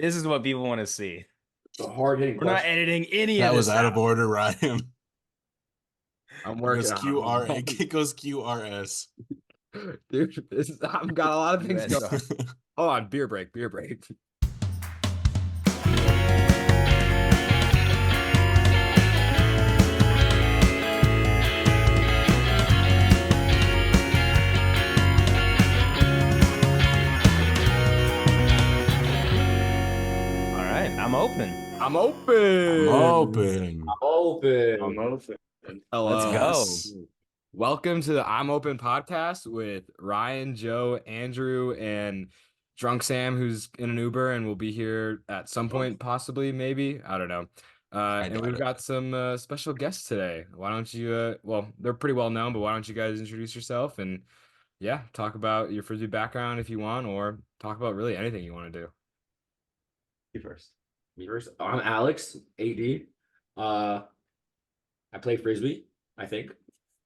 This is what people want to see. It's a hard-hitting We're not question. editing any That of was this out of out. order, Ryan. I'm It working goes on QR. It goes QRS. it. Dude, I've got a lot of things going USR. on. Hold on, beer break, beer break. All right, I'm open. I'm open. I'm open. Open. I'm open. Hello. Let's go. Yes. Welcome to the I'm Open podcast with Ryan, Joe, Andrew, and Drunk Sam, who's in an Uber and will be here at some point, possibly, maybe. I don't know. And doubt we've it. got some special guests today. Why don't you, well, they're pretty well known, but why don't you guys introduce yourself and, yeah, talk about your Frisbee background if you want, or talk about really anything you want to do. You first. Me first. I'm Alex, AD. I play Frisbee, I think.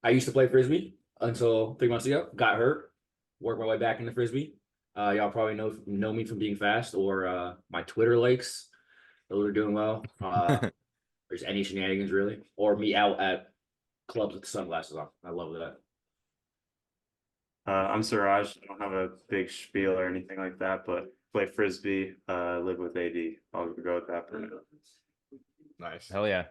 I used to play Frisbee until 3 months ago. Got hurt. Worked my way back into Frisbee. Y'all probably know me from being fast or my Twitter likes. Those are doing well. There's any shenanigans really. Or me out at clubs with sunglasses on. I love that. I'm Suraj. I don't have a big spiel or anything like that, but play Frisbee, live with AD. I'll go with that for now. Nice. Hell yeah.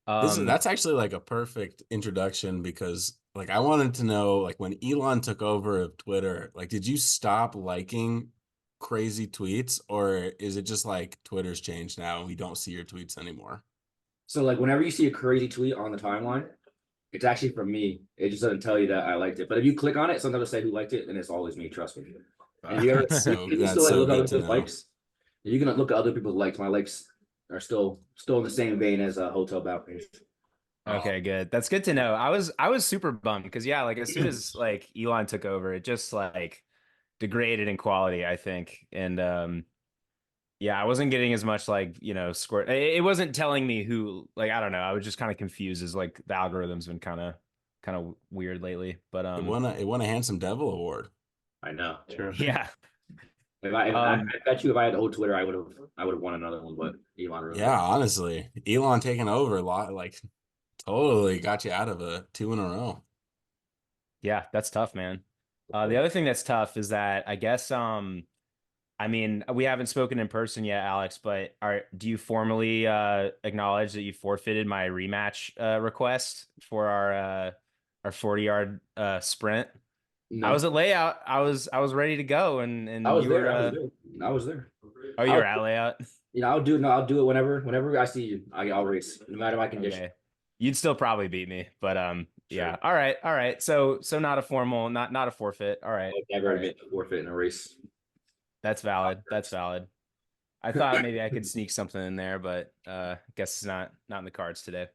That's actually like a perfect introduction because like I wanted to know like when Elon took over of Twitter, like did you stop liking crazy tweets or is it just like Twitter's changed now and we don't see your tweets anymore? So like whenever you see a crazy tweet on the timeline, it's actually from me. It just doesn't tell you that I liked it. But if you click on it, sometimes it'll say who liked it, and it's always me. Trust me. And you ever you can still like look at other people's likes. You can look at other people's likes. My likes are still in the same vein as hotel balconies. Okay, good. That's good to know. I was super bummed because yeah, like as soon as like Elon took over, it just like degraded in quality, I think. And yeah, I wasn't getting as much like, score. It wasn't telling me who, like, I don't know. I was just kind of confused as like the algorithm's been kind of weird lately. But It won a Handsome Devil award. I know. True. yeah. I bet you if I had old Twitter, I would have won another one. But Elon really. Yeah, honestly, Elon taking over a lot, like totally got you out of a 2 in a row. Yeah, that's tough, man. The other thing that's tough is that I guess I mean, we haven't spoken in person yet, Alex, but do you formally acknowledge that you forfeited my rematch request for our 40-yard sprint? No. I was at layout. I was ready to go, and I was you there. were. I was there. Oh, you were at layout. I'll do it. No, I'll do it whenever I see you. I'll race, no matter my condition. Okay. You'd still probably beat me, but yeah. Sure. All right. So not a formal, not a forfeit. All right. I've never admit to forfeit in a race. That's valid. I thought maybe I could sneak something in there, but guess it's not in the cards today.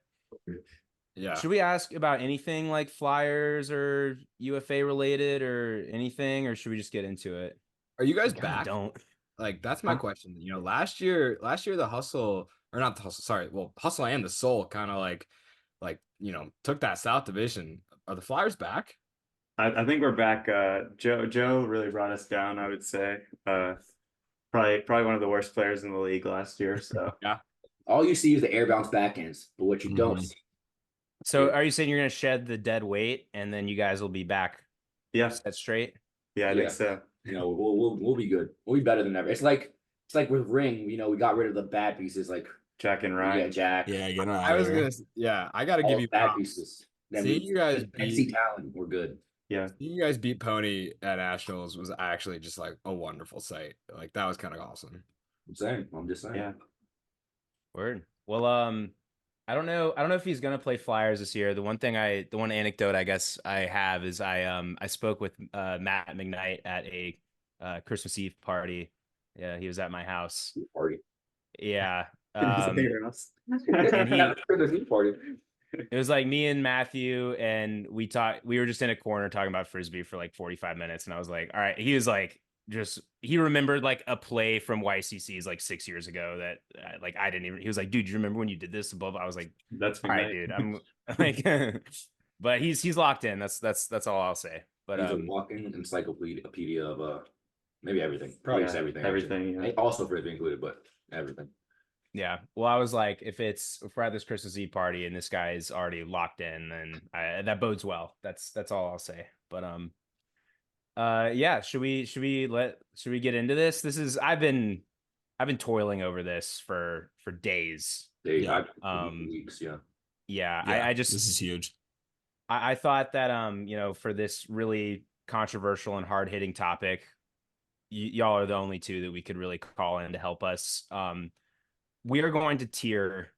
Yeah. Should we ask about anything like Flyers or UFA related or anything, or should we just get into it? Are you guys back? Don't. Like that's my question. Last year the hustle, or not the hustle, sorry. Well, hustle and the soul kind of like took that South Division. Are the Flyers back? I think we're back. Joe really brought us down, I would say. Probably one of the worst players in the league last year. So yeah. All you see is the air bounce backhands, but what you don't see. So are you saying you're going to shed the dead weight and then you guys will be back? Yeah. Set straight? Yeah, I think so. We'll be good. We'll be better than ever. It's like with Ring, we got rid of the bad pieces like Jack and Ryan. Yeah, Jack. Yeah, you know, I got to give you bad props. pieces. Seeing you guys beat talent, we're good. Yeah. Seeing you guys beat Pony at Nationals was actually just like a wonderful sight. Like that was kind of awesome. I'm just saying. Yeah. Word. Well, I don't know if he's gonna play Flyers this year. The one anecdote I guess I have is I spoke with Matt McKnight at a Christmas Eve party. Yeah, he was at my house. Party. Yeah. And it was like me and Matthew, and we were just in a corner talking about Frisbee for like 45 minutes, and I was like, all right. He was like, he remembered like a play from YCC's like 6 years ago that like I didn't even. He was like, dude, you remember when you did this above? I was like, that's all right, dude. I'm like, but he's locked in. That's all I'll say. But he's a walking encyclopedia of maybe everything. Probably just everything. Everything. Yeah. Also frisbee included, but everything. Yeah. Well, I was like, if we're at this Christmas Eve party and this guy is already locked in, then that bodes well. That's all I'll say. But yeah, should we get into this? I've been toiling over this for days. Yeah. Weeks. Yeah. Yeah, Yeah, I just this is huge. I thought that for this really controversial and hard hitting topic, y'all are the only two that we could really call in to help us. We are going to tier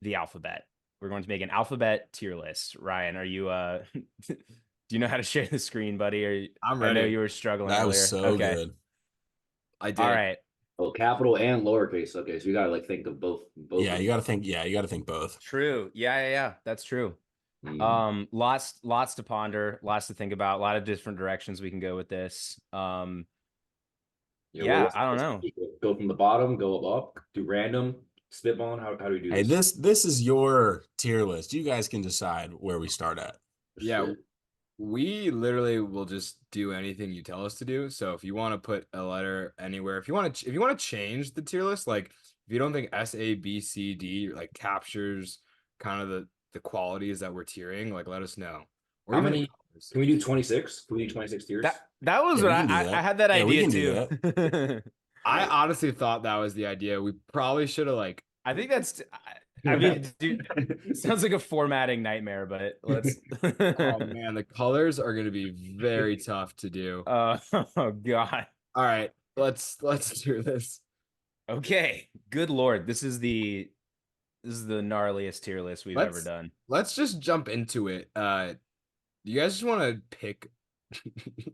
the alphabet. We're going to make an alphabet tier list. Ryan, are you do you know how to share the screen, buddy? I'm ready. I know you were struggling That earlier. was so good. I did. All right. Oh, capital and lowercase. Okay, so you gotta like think of both. Yeah, you got to think. Yeah, you got to think both. True. Yeah. That's true. Lots to ponder, lots to think about, a lot of different directions we can go with this. Yeah, I don't know. Go from the bottom, go up, do random, spitballing. How do we do Hey, this? this is your tier list. You guys can decide where we start at. Yeah, Sure. we literally will just do anything you tell us to do. So if you want to put a letter anywhere, if you want to change the tier list, like if you don't think S, A, B, C, D like captures kind of the qualities that we're tiering, like let us know. Or How even many? Can we do 26? Can we do 26 tiers? That was Yeah, what we can do that. I had that Yeah, we idea can do too. I honestly thought that was the idea. We probably should have like I think that's. I mean, dude, it sounds like a formatting nightmare, but let's. oh man, the colors are gonna be very tough to do. Oh God. All right, let's do this. Okay. Good Lord, this is the gnarliest tier list we've ever done. Let's just jump into it. You guys just want to pick?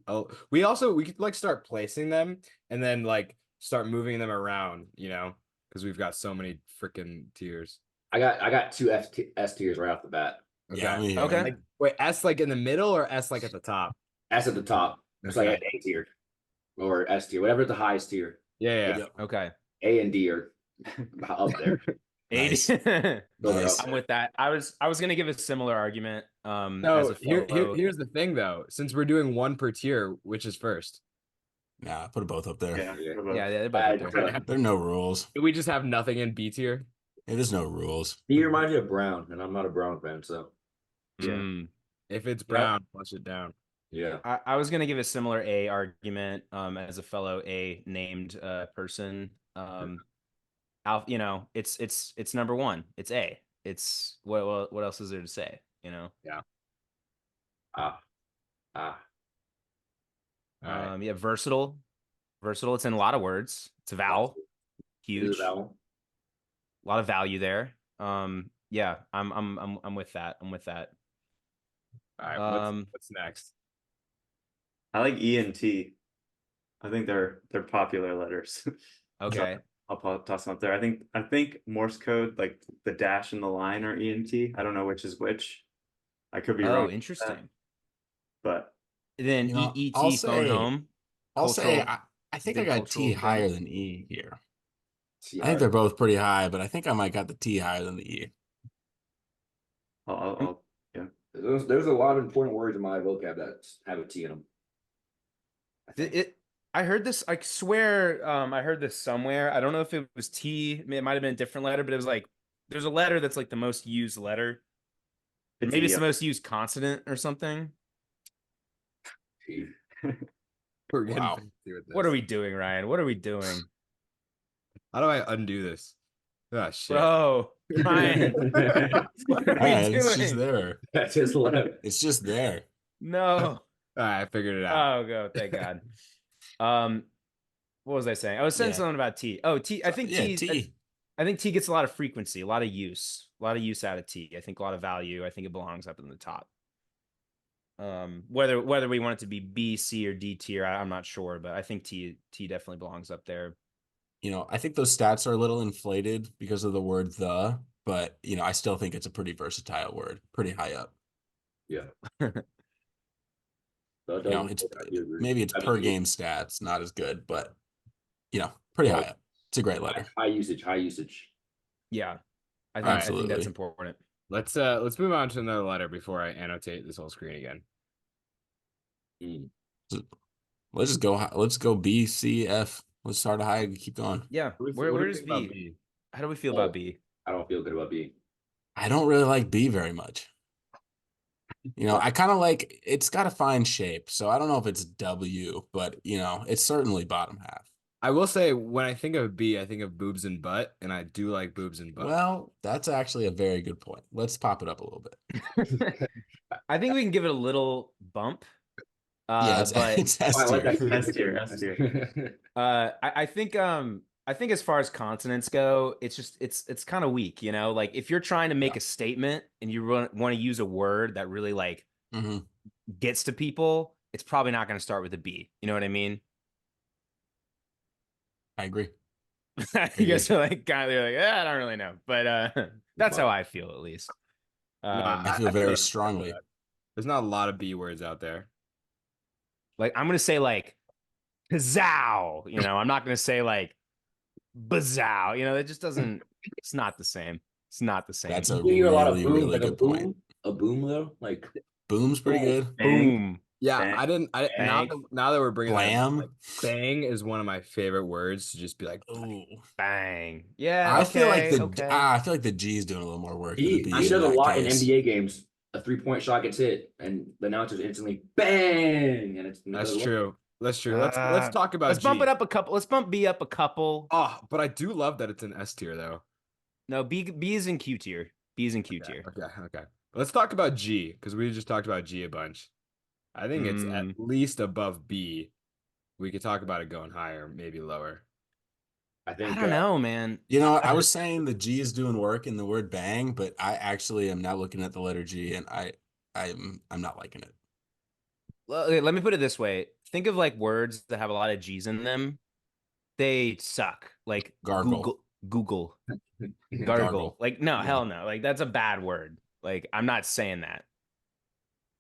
Oh, we could like start placing them and then like start moving them around, because we've got so many freaking tiers. I got two S tiers right off the bat. Okay. Yeah, me Okay. Like, wait, S like in the middle or S like at the top? S at the top. It's like Okay. A tier or S tier, whatever the highest tier. Yeah. Yep. Okay. A and D are up there. Nice. Nice. I'm with that. I was gonna give a similar argument. As No, a fellow. here's the thing though. Since we're doing one per tier, which is first? Nah, put them both up there. Yeah. Yeah, they're both up there. There are no rules. Do we just have nothing in B tier? Yeah, there's no rules. D reminds me of Brown, and I'm not a Brown fan, so Yeah. Mm. If it's brown, flush it down. yeah. I was gonna give a similar A argument as a fellow A named person. It's number one. It's A. It's what else is there to say? Yeah. Ah. All right. Versatile. Versatile. It's in a lot of words. It's a vowel. Huge. Is it vowel? A lot of value there. Yeah, I'm with that. I'm with that. All right. What's next? I like E and T. I think they're popular letters. Okay. I'll toss them up there. I think Morse code, like the dash and the line, are E and T. I don't know which is which. I could be wrong. Oh, interesting. But Then EET phone home. I'll say I think I got cultural T thing. higher than E here. See, I think they're both pretty high, but I think I might got the T higher than the E. I'll yeah. There's a lot of important words in my vocab that have a T in them. I heard this. I swear, I heard this somewhere. I don't know if it was T. It might have been a different letter, but it was like there's a letter that's like the most used letter. Maybe it's the most used consonant or something. T. We're getting Wow. fancy with this. What are we doing, Ryan? What are we doing, How do I undo this? Oh shit. bro? Ryan, what are we It's just doing? there. That's just left. It's just there. No. All right, I figured it out. Oh, go. Thank God. What was I saying? I was saying Yeah. something about T. Oh, T. I think T. T. I think T gets a lot of frequency, a lot of use out of T. I think a lot of value. I think it belongs up in the top. Whether we want it to be B, C, or D tier, I'm not sure, but I think T definitely belongs up there. I think those stats are a little inflated because of the word the, but I still think it's a pretty versatile word, pretty high up. Yeah. Maybe it's per game stats, not as good, but pretty high up. It's a great letter. High usage. Yeah, I think Absolutely. that's important. Let's move on to another letter before I annotate this whole screen again. Let's just go. Let's go B, C, F. Let's start high and keep going. Yeah. What Where do we does think about B? B? How do we feel Oh, about B? I don't feel good about B. I don't really like B very much. I kind of like it's got a fine shape. So I don't know if it's W, but it's certainly bottom half. I will say when I think of B, I think of boobs and butt, and I do like boobs and butt. Well, that's actually a very good point. Let's pop it up a little bit. I think we can give it a little bump. Yeah, But it's Oh, I S like tier. that. S tier, S tier. I think as far as consonants go, it's kind of weak, like if you're trying to make a statement and you want to use a word that really like hmm gets to people, it's probably not going to start with a B. You know what I mean? I agree. You guys are like kind of like, I don't really know, but that's how I feel at least. No, I feel I very feel strongly. that. There's not a lot of B words out there. Like I'm gonna say like pizow, I'm not gonna say like bazow, it just doesn't. It's not the same. It's not the same. That's a You hear a lot of really, boom, really like good point. a boom though, like Boom's pretty boom, good. Bang, Boom. Yeah, bang, I didn't. Now bang, that we're bringing that up, Blam. like bang is one of my favorite words to just be like. Ooh. bang. Yeah. I feel like Okay. Okay. I feel like the G is doing a little more work than the He B he in does a that lot in case. NBA games. A 3-point shot gets hit, and the announcers instantly bang, and it That's does work. true. That's true. Let's talk about Let's bump G. it up a couple. Let's bump B up a couple. Oh, but I do love that it's an S tier though. No, B is in Q tier. B is in Q tier. Okay. Let's talk about G because we just talked about G a bunch. I think it's at least above B. We could talk about it going higher, maybe lower. I I think don't know, man. I was saying the G is doing work in the word bang, but I actually am now looking at the letter G and I'm not liking it. Well, okay, let me put it this way. Think of like words that have a lot of G's in them. They suck. Like Gargle. Google, Gargle. gargle. Like no, Yeah. hell no. Like that's a bad word. Like I'm not saying that.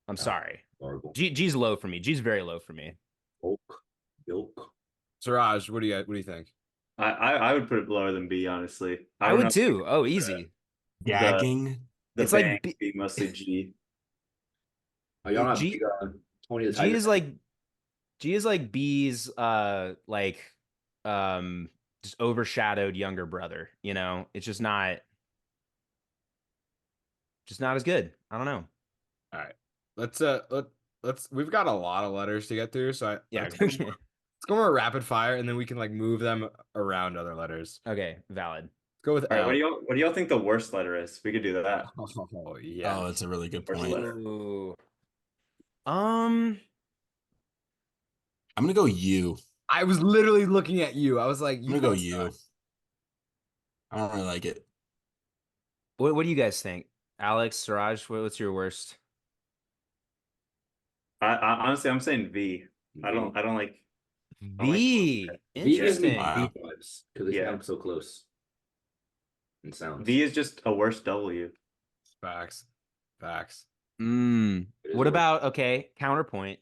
I'm No. sorry. Gargle. G's low for me. G's very low for me. Yolk. Suraj, what do you think? I would put it lower than B, honestly. I don't would know too. Oh, easy. Gagging. the It's like bang B- being mostly G. Are y'all not G big on Tony the G Tiger? is like G is like B's like just overshadowed younger brother, It's just not as good. I don't know. All right. Let's we've got a lot of letters to get through, so Yeah. let's go more rapid fire and then we can like move them around other letters. Okay, valid. Let's go with All right, L. what do y'all think the worst letter is? We could do that. Oh yeah. Oh, that's a really good Worst point. letter. Ooh. I'm gonna go U. I was literally looking at you. I was like, I'm gonna go U. I don't really like it. What do you guys think? Alex, Siraj, what's your worst? I honestly, I'm saying V. I don't like. V. V gives me Interesting. Wow. V vibes because they Yeah. sound so close. And sounds. V is just a worse W. Facts. It is What worse. about, okay, counterpoint,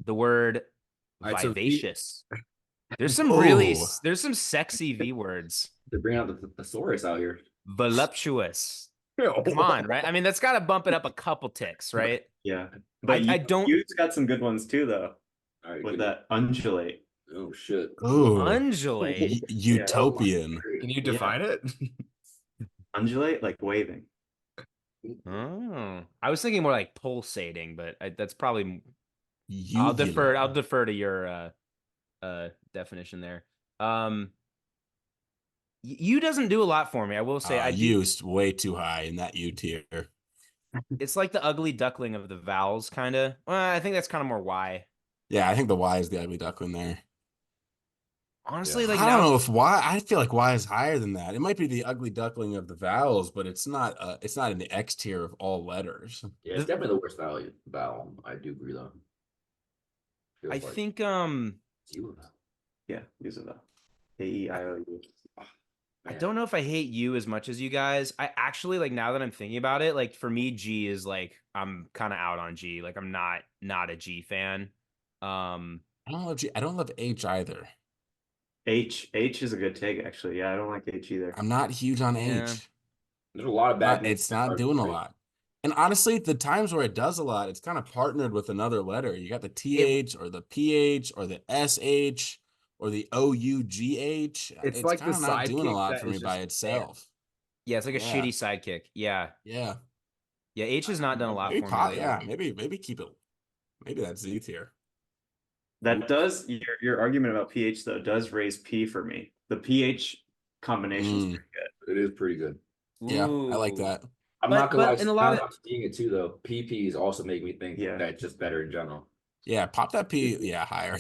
the word All right, so V- vivacious. There's some Ooh. there's some sexy V words. They're bringing out the thesaurus out here. Voluptuous. Come on, right? I mean, that's got to bump it up a couple ticks, right? Yeah, but I don't. U's got some good ones too, though. All right, With good. that undulate. Oh shit. Ooh. Undulate. Utopian. Can you define it? Undulate, like waving. Oh, I was thinking more like pulsating, but that's probably. I'll Uvula. defer to your definition there. U doesn't do a lot for me. I will say I do. Used way too high in that U tier. It's like the ugly duckling of the vowels, kind of. Well, I think that's kind of more Y. Yeah, I think the Y is the ugly duckling there. Honestly, Yeah. like I now, don't know if Y. I feel like Y is higher than that. It might be the ugly duckling of the vowels, but it's not. It's not in the X tier of all letters. Yeah, it's definitely the worst vowel. I do agree though. Feels I like think it's you. Yeah, use it though. A-E-I-O-U. I don't know if I hate you as much as you guys. I actually like now that I'm thinking about it, like for me, G is like I'm kind of out on G. Like I'm not a G fan. I don't love G. I don't love H either. H is a good take, actually. Yeah, I don't like H either. I'm not huge on Yeah. H. There's a lot of bad names. It's not doing a lot. And honestly, the times where it does a lot, it's kind of partnered with another letter. You got the It TH or the PH or the SH or the OUGH. It's It's like the kind of not doing a sidekick lot that for me is by just there. itself. yeah, it's like a Yeah. shitty sidekick. Yeah. Yeah. Yeah, H has not done a lot Maybe for me pot. lately. Yeah. Maybe keep it. Maybe that's Z tier. That does your argument about pH though does raise P for me. The pH combination is Mm, pretty good. It is pretty good. yeah, I like Ooh. that. I'm not gonna lie. But in a Now lot that of I'm seeing it too, though, PPs also make me think Yeah. that it's just better in general. Yeah, pop that P. Yeah, higher.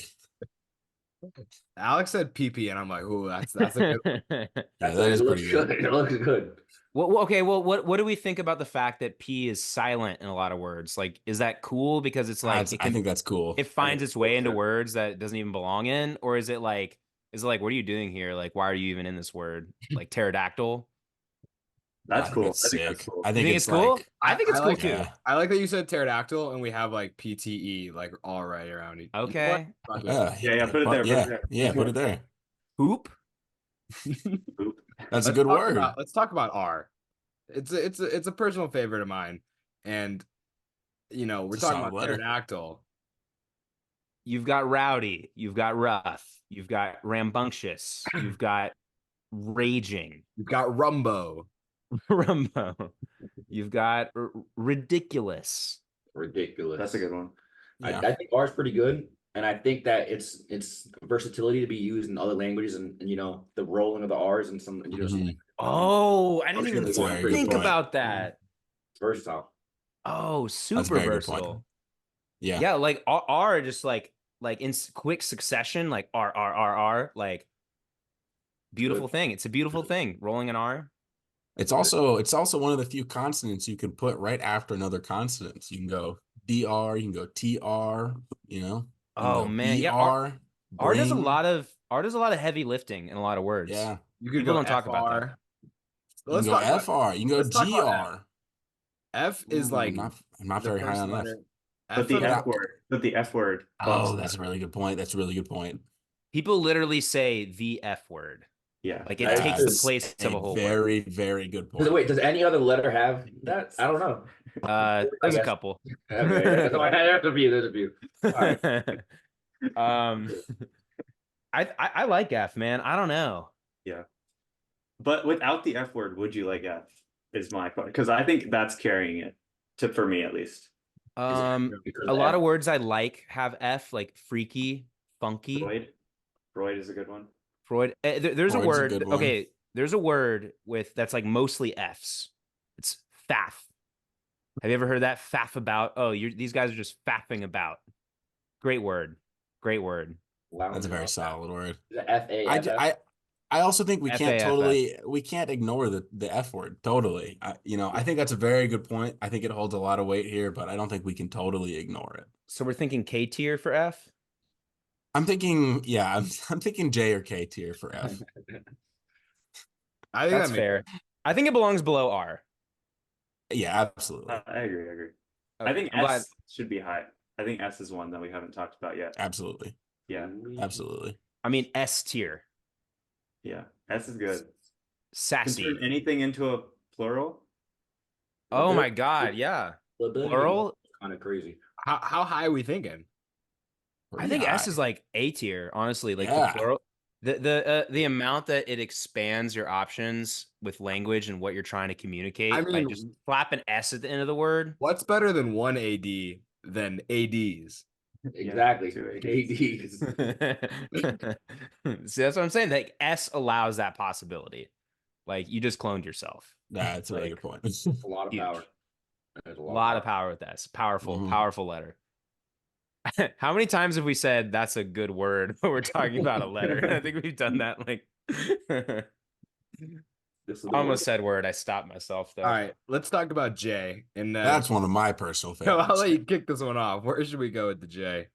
Alex said PP, and I'm like, ooh, that's a good one. Yeah, That's that it is looks pretty good. good. It looks good. okay, well, what do we think about the fact that P is silent in a lot of words? Like, is that cool because it's like I think that's cool. it I finds think its it's cool way into too. words that it doesn't even belong in, or is it like what are you doing here? Like, why are you even in this word? Like pterodactyl? I That's think cool. it's I think that's sick. cool. I You think think it's it's cool? like, I think it's I cool like too. yeah, I like that you said pterodactyl, and we have like PTE like all right around it. You know what? Okay. Fuck it. Yeah, put it there, put it there. yeah, put it there. Hoop. Oop. That's a good word. Let's talk about R. It's a personal favorite of mine, and we're It's a talking solid about letter. pterodactyl. You've got rowdy, you've got rough, you've got rambunctious, you've got raging, You've got Rumbo. rumbo, you've got ridiculous. Ridiculous. That's a good one. Yeah. I think R is pretty good, and I think that it's versatility to be used in other languages, and the rolling of the R's and some Mhm. Oh, I didn't That's even That's a one very pretty good think good. point. about that. It's versatile. Oh, That's a super very good point. versatile. Yeah. Yeah, like R just like in quick succession, like R, like beautiful Good. thing. It's a beautiful thing. Rolling an R. It's also one of the few consonants you can put right after another consonant. You can go DR, you can go TR, you can Oh go man, yeah. BR, R does a bring. lot of R does a lot of heavy lifting in a lot of words. Yeah. You could People go don't talk about that. FR. You can Let's go talk about FR, you can go let's talk about F. GR. F is Ooh, like I'm not the very high first on F. letter. But F the for But me. F word, but the F word bumps oh, that's that. a really good point. That's a really good point. People literally say the F word. Yeah. Like it That is takes the true. place That's of a a whole word. very, very good Does it, point. wait, does any other letter have that? I don't know. I There's a guess. couple. Okay, there's a few. There's a few. All right. um I like F, man. I don't know. Yeah. But without the F word, would you like F? Is my question. Because I think that's carrying it for me at least. Because A lot F, of words I like have F, like freaky, funky. Freud. Freud is a good one. Freud. There's a Freud's a word. good one. Okay, there's a word with that's like mostly F's. It's faff. Have you ever heard that faff about? Oh, these guys are just faffing about. Great word. Great word. That's a very lounge solid word. F A I, F j- F. I also think Faff. we can't ignore the F word totally. I think that's a very good point. I think it holds a lot of weight here, but I don't think we can totally ignore it. So we're thinking K tier for F. I'm thinking, yeah, I'm thinking J or K tier for F. I think That's that makes fair. I think it belongs below R. Yeah, absolutely. I agree. I agree. I Okay, think I'm glad. S should be high. I think S is one that we haven't talked about yet. Absolutely. Yeah. Absolutely. I mean S tier. Yeah. S is good. Can Sassy. turn anything into a plural. Oh my God. Yeah. Plural. Kind of crazy. how high are we thinking? I Pretty think S high. is like A tier, honestly. Like the Yeah. plural, the amount that it expands your options with language and what you're trying to communicate by just mean, slap an S at the end of the word. what's better than one AD than ADs? Exactly. two ADs. ADs. See, that's what I'm saying. Like S allows that possibility. Like you just cloned yourself. That's a really Like, good point. A lot of huge. power. There's A lot of power with S. Powerful, Mhm. powerful letter. How many times have we said that's a good word when we're talking about a letter? I think we've done that like This is the I almost word. said word. I stopped myself though. All right, let's talk about J. And That's one of my personal I'll favorites. let you kick this one off. Where should we go with the J?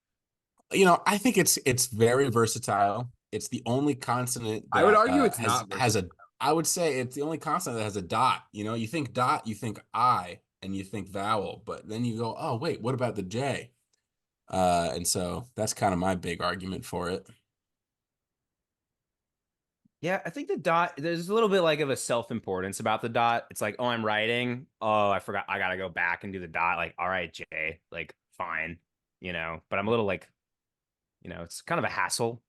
I think it's very versatile. It's the only consonant I would that argue it's has not has a. I would say it's the only consonant that has a dot. You think dot, you think I, and you think vowel, but then you go, oh wait, what about the J? And so that's kind of my big argument for it. Yeah, I think the dot, there's a little bit like of a self-importance about the dot. It's like, oh, I'm writing. Oh, I forgot. I gotta go back and do the dot. Like, all right, Jay, like, fine, but I'm a little like, it's kind of a hassle.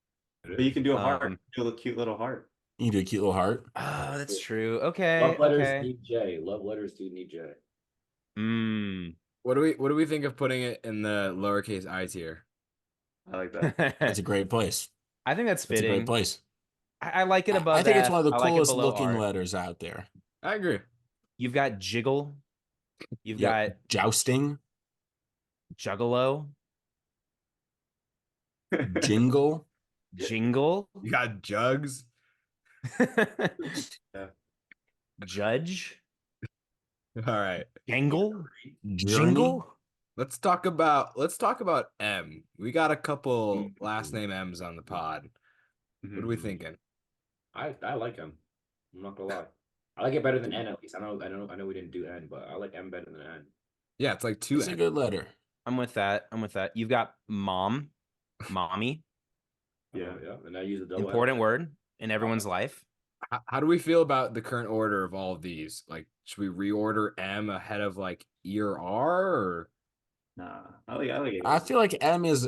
But you can do a heart, Um, do a cute little heart. You do a cute little heart. oh, that's true. Okay, Love letters okay. need J. Love letters do need J. Mm. What do we think of putting it in the lowercase I tier? I like that. That's a great place. I think that's That's a great fitting. place. I like it I above think it's one of F. the I like it coolest below looking R. letters out there. I agree. You've got jiggle. You've Yep. got Jousting, juggalo, jingle. jingle, You got jugs. Yeah. judge, All right. jangle, Journey. jingle. Let's talk about M. We got a couple last name M's on the pod. What are we thinking? I like him. I'm not gonna lie. I like it better than N at least. I know we didn't do N, but I like M better than N. Yeah, it's like two It's a M's. good letter. I'm with that. You've got mom, mommy, Yeah. Yeah. And I use a double important L. word in everyone's life. How do we feel about the current order of all of these? Like, should we reorder M ahead of like E or R? Or Nah, I like it. I feel like M is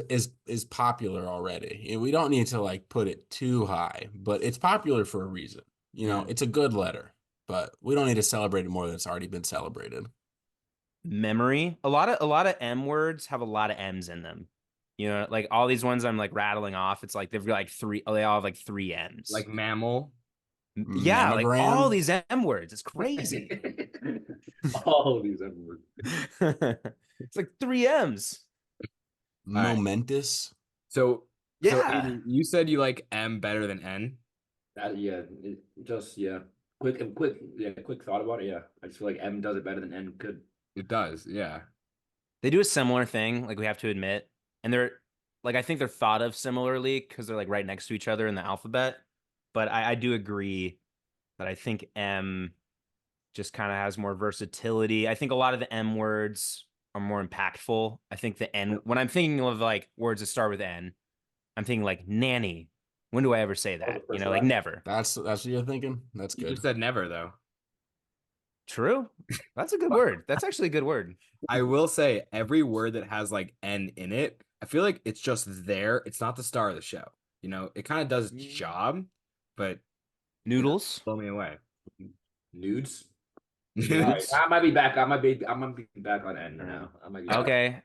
popular already. We don't need to like put it too high, but it's popular for a reason. It's a good letter, but we don't need to celebrate it more than it's already been celebrated. Memory. A lot of M words have a lot of M's in them. Like all these ones I'm like rattling off. It's like they've got like three. They all have like three M's. like mammal? Yeah, like all Mammogram. these M words. It's crazy. All of these N words. It's like three M's. right. Momentous. So Yeah. Aiden, you said you like M better than N. Quick thought about it. Yeah, I just feel like M does it better than N could. It does, yeah. They do a similar thing, like we have to admit. And they're like I think they're thought of similarly because they're like right next to each other in the alphabet. But I do agree that I think M just kind of has more versatility. I think a lot of the M words are more impactful. I think the N, when I'm thinking of like words that start with N, I'm thinking like nanny. When do I ever say that? Like never. That's what you're thinking. That's You good. just said never though. True. That's a good word. That's actually a good word. I will say every word that has like N in it, I feel like it's just there. It's not the star of the show. It kind of does its job, but Noodles. blow me away. Nudes. Nudes. I might be back. I might be back on N now. I might be back. Okay.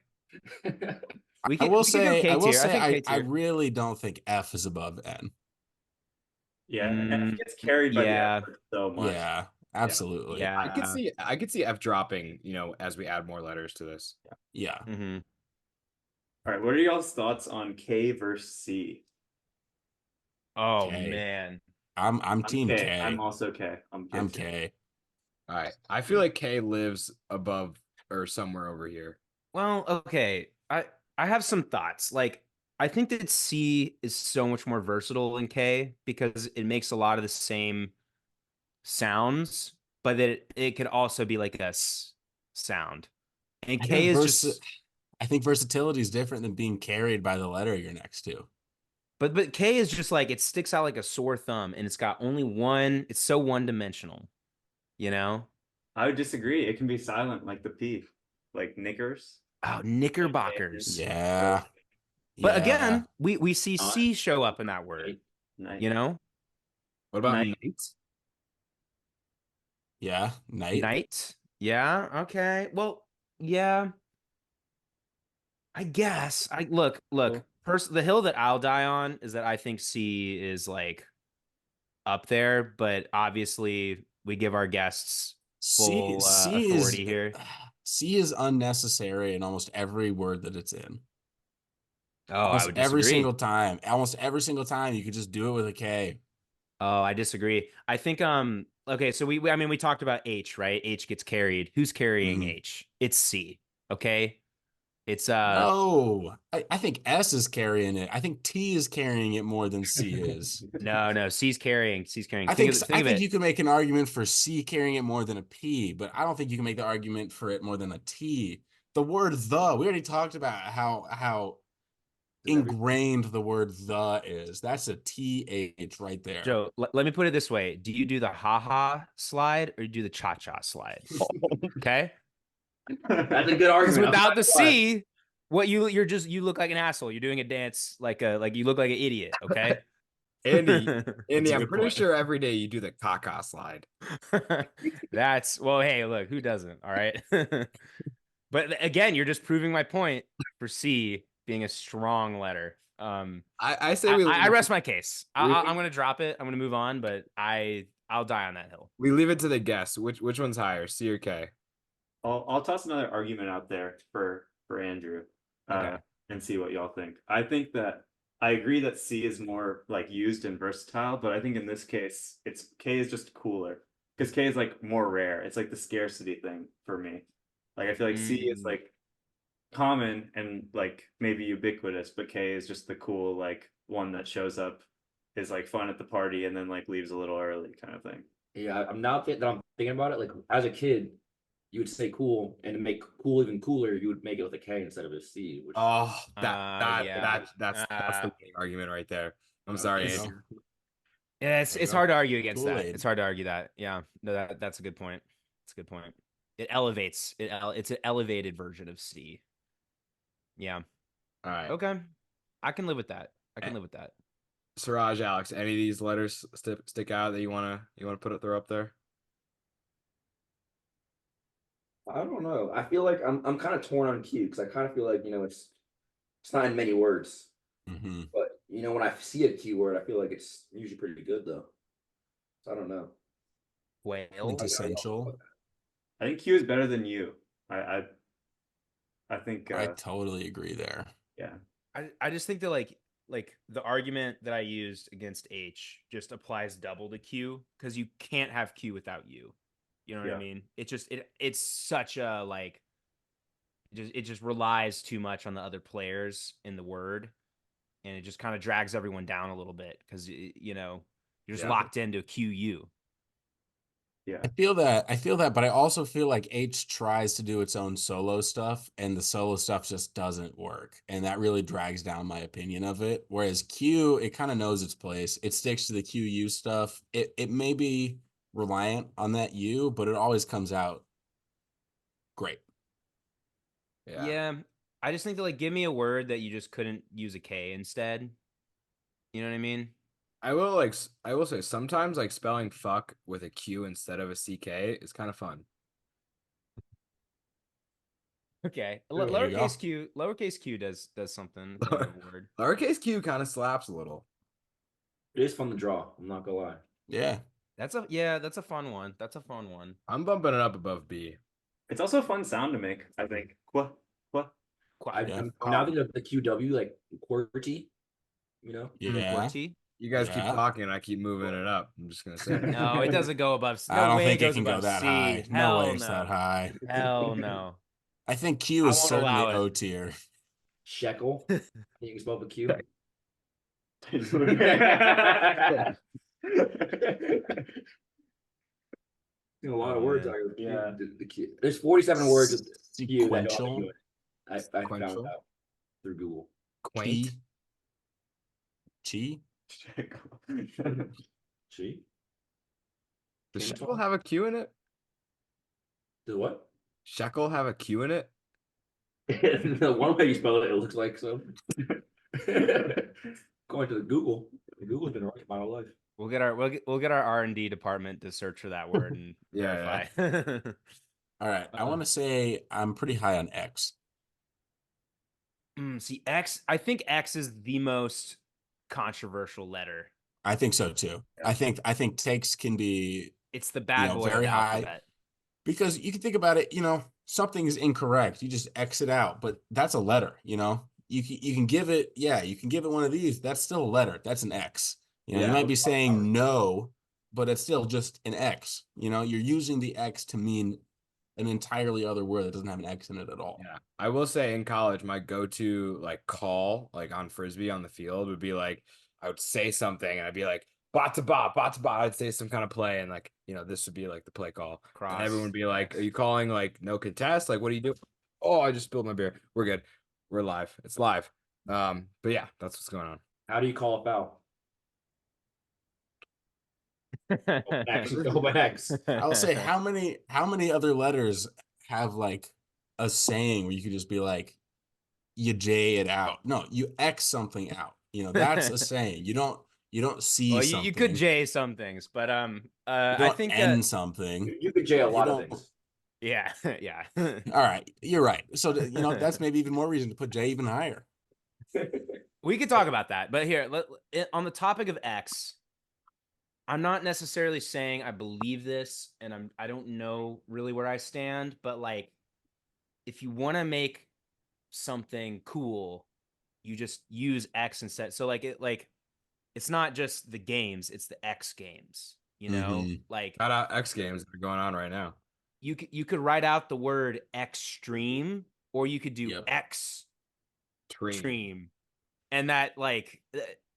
I will say, K I tier. really don't think F is above N. Yeah, F gets carried by the yeah. effort so much. Yeah, absolutely. Yeah. I could see F dropping, as we add more letters to this. Yeah. Mm-hmm. All right, what are y'all's thoughts on K versus C? Oh K. man. I'm team K. K. I'm also K. I'm K. All right. I feel like K lives above or somewhere over here. Well, okay. I have some thoughts. Like I think that C is so much more versatile than K because it makes a lot of the same sounds, but that it could also be like a S sound. And K is just I think versatility is different than being carried by the letter you're next to. but K is just like it sticks out like a sore thumb and it's got only one, it's so one-dimensional, I would disagree. It can be silent like the P, like knickers. Oh, knickerbockers. Yeah. But Yeah. again, we see C show up in that word, Nice. What about Night. night? Yeah. Night. Night. Yeah. Okay. Well, yeah. I guess. Look. First, the hill that I'll die on is that I think C is like up there, but obviously we give our guests full authority here. C is unnecessary in almost every word that it's in. Oh, Almost I would every disagree. single time. Almost every single time you could just do it with a K. Oh, I disagree. I think okay, so we talked about H, right? H gets carried. Who's carrying H? It's C. Okay. It's No, I think S is carrying it. I think T is carrying it more than C is. no, C's carrying. I think of you can make an argument for C carrying it more than a P, but I don't think you can make the argument for it more than a T. The word "the," we already talked about how ingrained the word the is. That's a TH right there. Joe, let me put it this way. Do you do the ha-ha slide or do the cha-cha slide? Okay? That's a good Because argument. without the C, you look like an asshole. You're doing a dance like you look like an idiot, okay? Andy, That's a I'm good pretty point. sure every day you do the caca slide. Well, hey, look, who doesn't? All right. But again, you're just proving my point for C being a strong letter. I say we I rest my case. We- I'm gonna drop it. I'm gonna move on, but I'll die on that hill. leave it to the guess. Which one's higher, C or K? I'll toss another argument out there for Andrew, Okay. and see what y'all think. I think that I agree that C is more like used and versatile, but I think in this case, it's K is just cooler because K is like more rare. It's like the scarcity thing for me. Like I feel like C is like common and like maybe ubiquitous, but K is just the cool like one that shows up, is like fun at the party, and then like leaves a little early kind of thing. Yeah, I'm now that I'm thinking about it. Like as a kid, you would say cool, and to make cool even cooler, you would make it with a K instead of a C. Which Oh, Yeah. that's the winning argument right there. I'm There sorry, you Andy. go. Yeah, There you it's go. hard to argue against that. Kool-Aid. It's hard to argue that. Yeah, no, that's a good point. It's a good point. It elevates. It's an elevated version of C. Yeah. All right. Okay. I can live with that. I Eh. can live with that. Siraj, Alex, any of these letters stick out that you wanna throw up there? I don't know. I feel like I'm kind of torn on Q because I kind of feel like it's not in many words, Mm-hmm. but when I see a Q word, I feel like it's usually pretty good though. So I don't know. Whale. Quintessential. I think Q is better than U. I think I totally agree there. yeah. I just think that like the argument that I used against H just applies double to Q because you can't have Q without U. You know what I Yeah. mean? It's such a like it just relies too much on the other players in the word, and it just kind of drags everyone down a little bit because you're just Yeah. locked into a QU. Yeah. I feel that, but I also feel like H tries to do its own solo stuff, and the solo stuff just doesn't work. And that really drags down my opinion of it. Whereas Q, it kind of knows its place. It sticks to the QU stuff. It may be reliant on that U, but it always comes out great. Yeah. I just think that like give me a word that you just couldn't use a K instead. You know what I mean? I will say sometimes like spelling fuck with a Q instead of a CK is kind of fun. Okay. There you Lowercase q does something with a word. Lowercase Q kind of slaps a little. It is fun to draw. I'm not gonna lie. Yeah. That's a fun one. That's a fun one. I'm bumping it up above B. It's also a fun sound to make, I think. What? Yeah. Now think of the QW like QWERTY, Yeah. QWERTY? You guys keep Yeah. talking, I keep moving it up. I'm just gonna say. No, it doesn't go above. I No don't way think it it goes can go above that C. high. No Hell way no. it's that high. Hell no. I think Q I is won't certainly allow it. O tier. Shekel. You can spell the Q. A lot of words. man. Yeah. The Q. There's 47 words with Q that don't have a Sequential. Q in it. I found Sequential. it out through Google. Quaint. Chi. See? Does Can't shekel talk. have a Q in it? The what? Shekel have a Q in it? The one way you spell it, it looks like so. Going to the Google. Google's been right my whole life. We'll get our R&D department to search for that word and Yeah, verify. All right. I want to say I'm pretty high on X. See, X, I think X is the most controversial letter. I think so too. I think takes can be It's the bad boy of very the high alphabet. because you can think about it, something is incorrect. You just X it out, but that's a letter, You can give it, you can give it one of these. That's still a letter. That's an X. You Yeah. might be saying no, but it's still just an X. You're using the X to mean an entirely other word that doesn't have an X in it at all. Yeah. I will say in college, my go-to like call, like on Frisbee on the field would be like, I would say something and I'd be like, bot to bot. I'd say some kind of play. And like, this would be like the play call. Cross. And everyone would be like, are you calling like no contest? Like, what do you do? Oh, I just spilled my beer. We're good. We're live. It's live. But yeah, that's what's going on. How do you call a foul? X. Go by X. I'll say how many other letters have like a saying where you could just be like, you J it out. No, you X something out. That's a saying. You don't see Well, you could something. J some things, but You I don't think end something. You could J a You lot of don't. things. yeah, yeah. All right, you're right. So that's maybe even more reason to put J even higher. We could talk about that, but here, on the topic of X, I'm not necessarily saying I believe this, and I don't know really where I stand, but like, if you want to make something cool, you just use X instead. So it's not just the games, it's the X games, Mhm. Like Shout out X Games that are going on right now. you could write out the word extreme, or you could do Yep. extreme, and that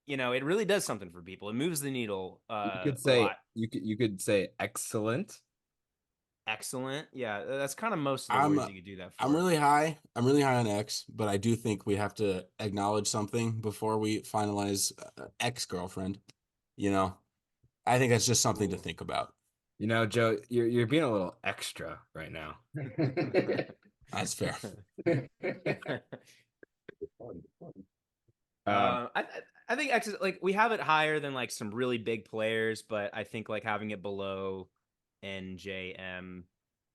it really does something for people. It moves the needle You could a say lot. you could say excellent. Excellent. Yeah, that's kind of most of the I'm words you could do that for. I'm really high. I'm really high on X, but I do think we have to acknowledge something before we finalize ex-girlfriend. I think that's just something to think about. Joe, you're being a little extra right now. That's fair. Um, I think X is like, we have it higher than like some really big players, but I think like having it below NJM,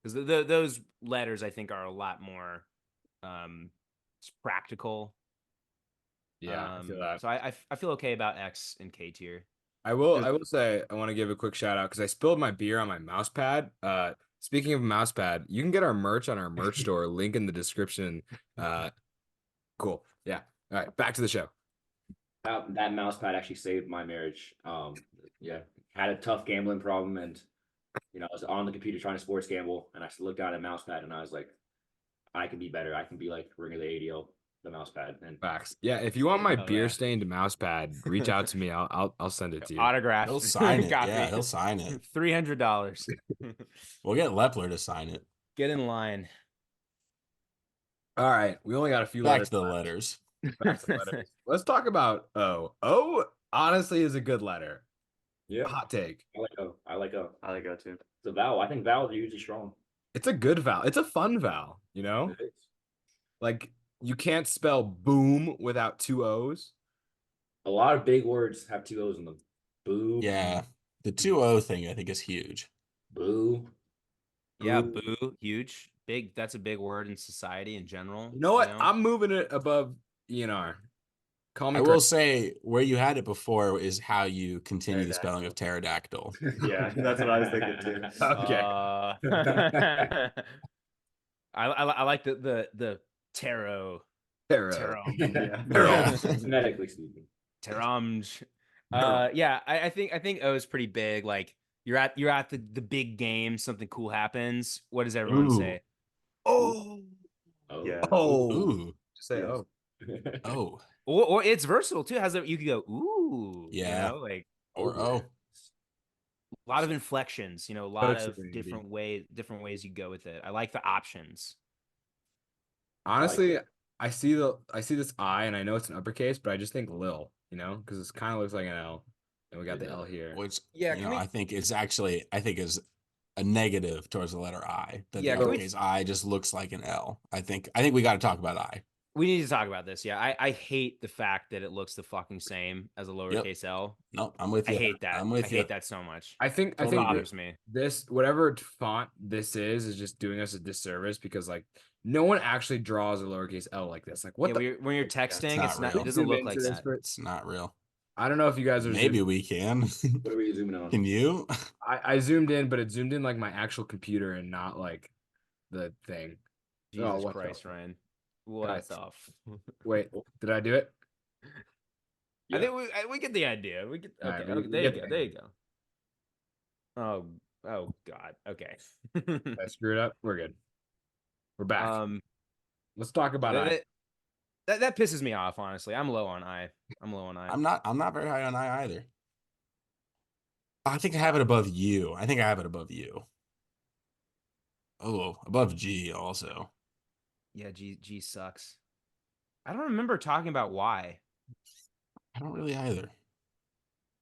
because those letters I think are a lot more practical. yeah, I feel that. So I feel okay about X and K tier. I will say I want to give a quick shout out because I spilled my beer on my mouse pad. Speaking of mouse pad, you can get our merch on our merch store. Link in the description. Cool. Yeah. All right, back to the show. That mouse pad actually saved my marriage. Yeah, had a tough gambling problem, and I was on the computer trying to sports gamble, and I looked down at a mouse pad, and I was like, I can be better. I can be like Ringer the ADL, the mouse pad, and Facts. Yeah, if you want my Oh, beer yeah. stained mouse pad, reach out to me. I'll send it to you. Autograph. He'll sign it. Copy. Yeah, he'll sign it. $300. We'll get Lepler to sign it. Get in line. All right, we only got a few Back letters to the left. letters. Back to the letters. Let's talk about O. O honestly is a good letter. yeah, Hot take. I like O. I like O. I like go too. It's a vowel. I think vowels are usually strong. It's a good vowel. It's a fun vowel, It is. Like you can't spell boom without two O's. A lot of big words have two O's in them. Boo. Yeah, the 2-0 thing I think is huge. Boo. Yeah, Boo. boo, huge. Big, that's a big word in society in general. You know what? I'm moving it above ENR. Call me I crazy. will say where you had it before is how you continue the spelling of Pterodactyl. pterodactyl. Yeah, that's what I was thinking too. Okay. I like the tarot. Tarot. Yeah. Yeah. Phonetically speaking. Taramj. Yeah, I think O is pretty big. Like you're at the big game, something cool happens. What does everyone Ooh. say? Oh. Oh. Yeah. Oh. Ooh. Just say Yes. oh. Oh. Or it's versatile too. You could go ooh. Yeah. Like Or oh. a lot of inflections. A lot of different ways you go with it. I like the options. Honestly, I see this I and I know it's an uppercase, but I just think Lil, because it kind of looks like an L. And we got the L here. Which Yeah, can we- I think is a negative towards the letter I. That Yeah, the can we- uppercase I just looks like an L. I think we got to talk about I. We need to talk about this. Yeah, I hate the fact that it looks the fucking same as a lowercase L. No, I'm with you. I hate that. I'm with I you. hate that so much. I think It bothers me. this whatever font this is just doing us a disservice because like no one actually draws a lowercase L like this. Like what when you're texting, not it's not. real. It doesn't Zoom look like into this that. for- It's not real. I don't know if you guys are Maybe zooming. we can. What are we zooming on? Can you? I zoomed in, but it zoomed in like my actual computer and not like the thing. Jesus what the- Christ, Ryan. What Guys. the f- Wait, did I do it? I think we get the idea. We get All right, okay. we Okay, there you get go. the There you go. Oh God. Okay. I screwed up. We're good. We're back. Let's talk about I. that pisses me off. Honestly, I'm low on I. I'm low on I. I'm not very high on I either. I think I have it above you. Oh, above G also. Yeah, G sucks. I don't remember talking about why. I don't really either. Did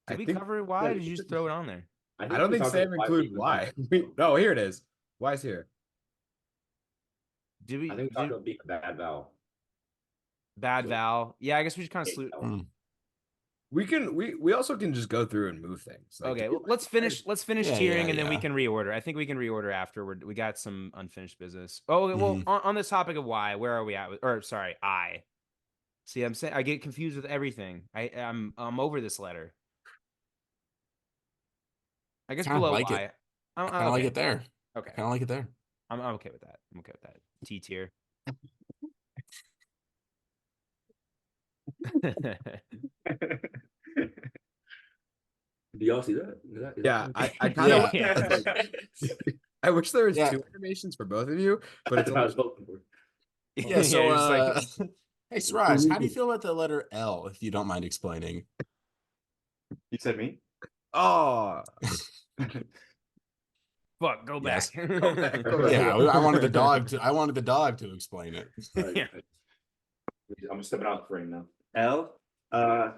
I we think cover why? Or did you just throw it on there? I I think don't we think talked about Sam why included being why. bad. No, here it is. Why is here? Did I we? think we talked about being a bad Val. Bad So, Val. Yeah, I guess we just kind of hate slew. Val. Mm. We also can just go through and move things. Like, Okay, well, let's finish. Let's finish Yeah, tiering, yeah, and then we yeah. can reorder. I think we can reorder afterward. We got some unfinished business. Oh, okay, well, Mhm. on this topic of why, where are we at? Or sorry, I. See, I'm saying I get confused with everything. I'm over this letter. I guess Kind of below like it. Y. I kind of like Okay. it there. Okay. Kind of like it there. I'm okay with that. I'm okay with that. T tier. Do y'all see that? yeah, I kind of Yeah. like. I wish there was Yeah. 2 animations for both of you, but That's it's what I only was hoping for. Yeah. So, you're just like, hey, Suraj, how do you feel about the letter L, if you don't mind explaining? You said me? oh fuck, go Yes. back. go back, go back. Yeah, I wanted the dog to. I wanted the dog to explain it. All right, Yeah. I'm stepping out the frame now. L. Uh,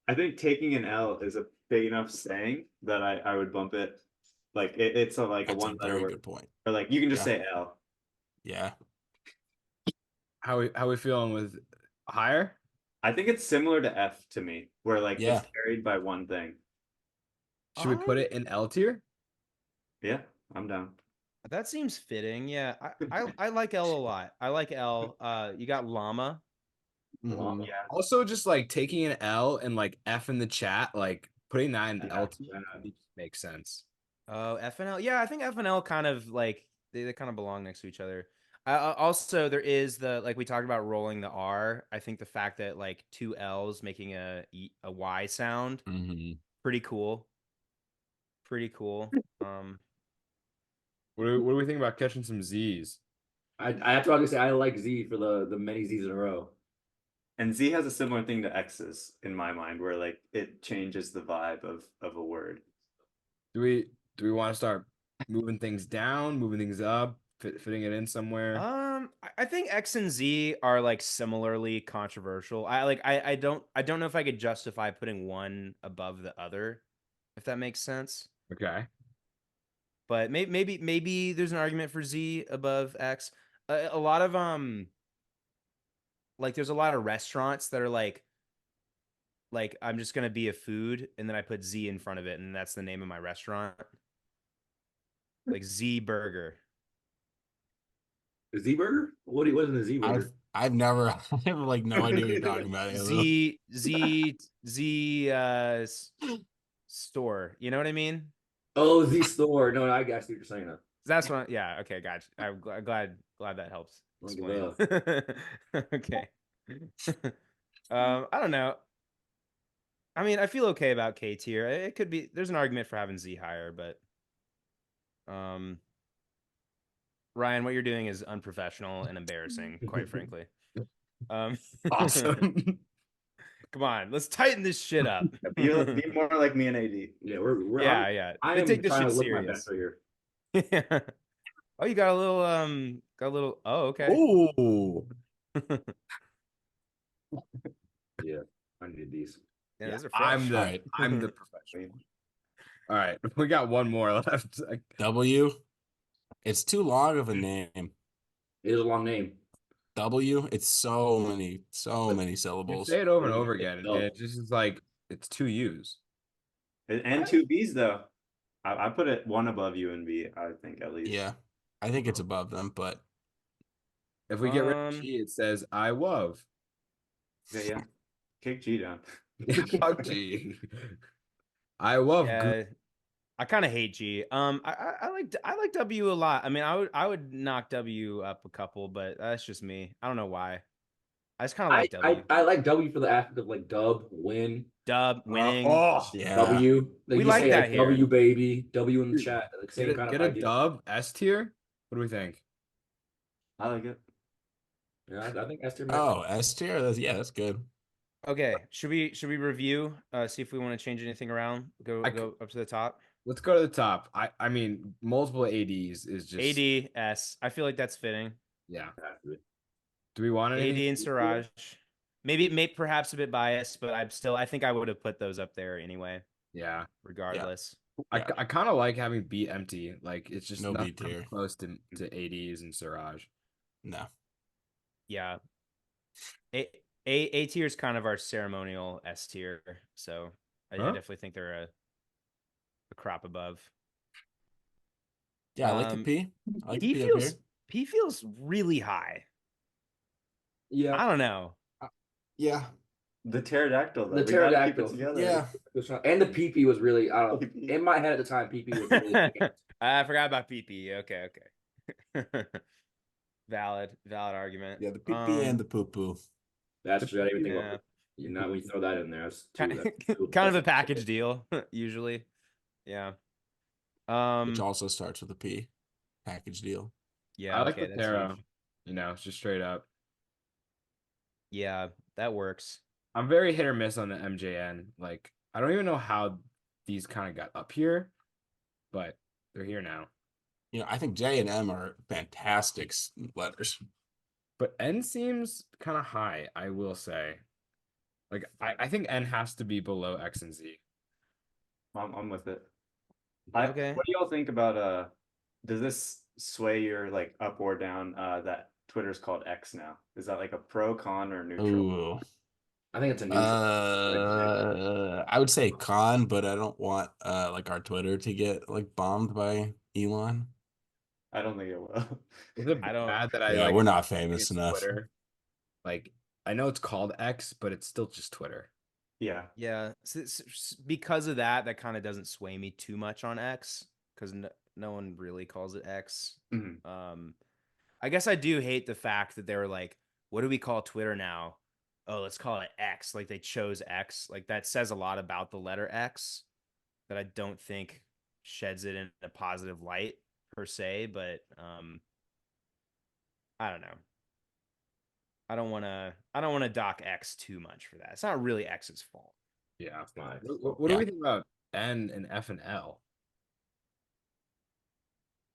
I think taking an L is a big enough saying that I would bump it. Like it's a like a That's a one letter very word, good point. or like you can just Yeah. say L. Yeah. How we feeling with higher? I think it's similar to F to me, where like Yeah. it's carried by one thing. Should we put it in L tier? Yeah, I'm down. That seems fitting. Yeah, I like L a lot. I like L. You got llama. Llama. Yeah. Also, just like taking an L and like F in the chat, like putting that in Yeah, L tier yeah. makes sense. Oh, F and L. Yeah, I think F and L kind of like they kind of belong next to each other. Also, there is the like we talked about rolling the R. I think the fact that like two L's making a Y sound, Hmm. pretty cool. Pretty cool. What do we think about catching some Z's? I have to obviously say I like Z for the many Z's in a row. And Z has a similar thing to X's in my mind, where like it changes the vibe of a word. Do we want to start moving things down, moving things up, fitting it in somewhere? I think X and Z are like similarly controversial. I don't know if I could justify putting one above the other, if that makes sense. Okay. But maybe there's an argument for Z above X. A lot of like there's a lot of restaurants that are like I'm just gonna be a food and then I put Z in front of it and that's the name of my restaurant. Like Z Burger. Z burger? What is in the Z burger? I've never. I have like no idea what you're talking about. Z store. You know what I mean? Oh, Z store. No, I see what you're saying now. That's what. Yeah. Okay. Gotcha. I'm glad that helps Look at explain. that. Okay. I don't know. I mean, I feel okay about K tier. It could be. There's an argument for having Z higher, but Ryan, what you're doing is unprofessional and embarrassing, quite frankly. Um, Awesome. come on, let's tighten this shit up. Be more like me and AD. Yeah, we're Yeah. I They am take this trying shit to look my serious. best right here. Yeah. Oh, you got a little oh, okay. Oh, Yeah, I needed these. Yeah, those are I'm fresh. the Right. I'm the professional. All right, we got one more left. W. It's too long of a name. It is a long name. W. It's so many You syllables. say it over and over It's again, and dope. it just is like it's 2 U's. And two B's though. I put it one above U and B, I think at least. Yeah, I think it's above them, but If we get rid of G, it says I love. Yeah. Kick G down. Oh, G. I love. Yeah, I kind of hate G. I like W a lot. I mean, I would knock W up a couple, but that's just me. I don't know why. I just kind of like W. I like W for the aspect of like dub, win, Dub winning. Oh, yeah. W. Like We you like say, that like, here. W baby, W in the chat. Like same kind get of a idea. dub S tier. What do we think? I like it. Yeah, I think Esther. Oh, S tier. That's good. Okay, should we review? See if we want to change anything around. Go up to the top. Let's go to the top. I mean, multiple ADs is just AD S. I feel like that's fitting. yeah. Do we want AD anything? and Siraj. maybe perhaps a bit biased, but I think I would have put those up there anyway, Yeah. regardless. I Yeah. I kind of like having B empty. Like it's just No B nothing comes tier. close to ADs and Suraj. No. Yeah. A tier is kind of our ceremonial S tier, so I Huh? definitely think they're a crop above. Yeah, I like the P. I like the P P up feels here. P feels really high. Yeah. I don't know. Yeah. The pterodactyl, though. The We got to keep it pterodactyl. together. Yeah. And the PP was really, I don't know. PP. In my head at the time, PP was really. I forgot about PP. Okay. Valid argument. Yeah, the PP and the poo poo. That's true. I didn't even think Yeah. about. You know, when you throw that in there, that's kind two. That's two of a that's- package deal, usually. Yeah. Which also starts with a P. Package deal. I Yeah, like okay, the that's Taro. huge. You know, it's just straight up. Yeah, that works. I'm very hit or miss on the MJN. Like I don't even know how these kind of got up here, but they're here now. You know, I think J and M are fantastic letters. But N seems kind of high, I will say. Like I think N has to be below X and Z. I'm with it. Okay. What do y'all think about does this sway your like up or down that Twitter's called X now? Is that like a pro, con, or neutral? Ooh. I think it's a neutral. I would say con, but I don't want like our Twitter to get like bombed by Elon. I don't think it will. Is it I don't bad that I Yeah, like we're not think famous it's enough. Twitter? Like I know it's called X, but it's still just Twitter. Yeah. Yeah, because of that, that kind of doesn't sway me too much on X because no one really calls it X. Mhm. I guess I do hate the fact that they were like, "What do we call Twitter now?" Oh, let's call it X. Like they chose X. Like that says a lot about the letter X that I don't think sheds it in a positive light per se. But I don't know. I don't want to dock X too much for that. It's not really X's fault. Yeah. That's my. What do Yeah. we think about N and F and L?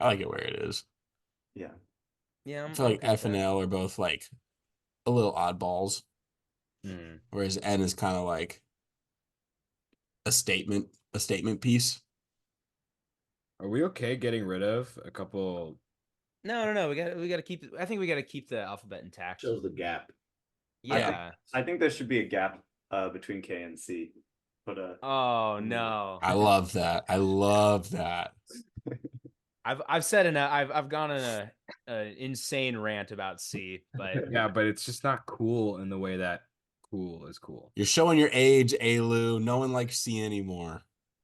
I like it where it is. Yeah. Yeah, I feel I'm like okay with F and that. L are both like a little oddballs, Hmm. whereas N is kind of like a statement piece. Are we okay getting rid of a couple? No. We got to keep. I think we got to keep the alphabet intact. Shows the gap. Yeah. I think there should be a gap between K and C. But Oh no. I love that. I love that. I've said enough. I've gone on a insane rant about C, but Yeah, but it's just not cool in the way that cool is cool. You're showing your age, Alu. No one likes C anymore.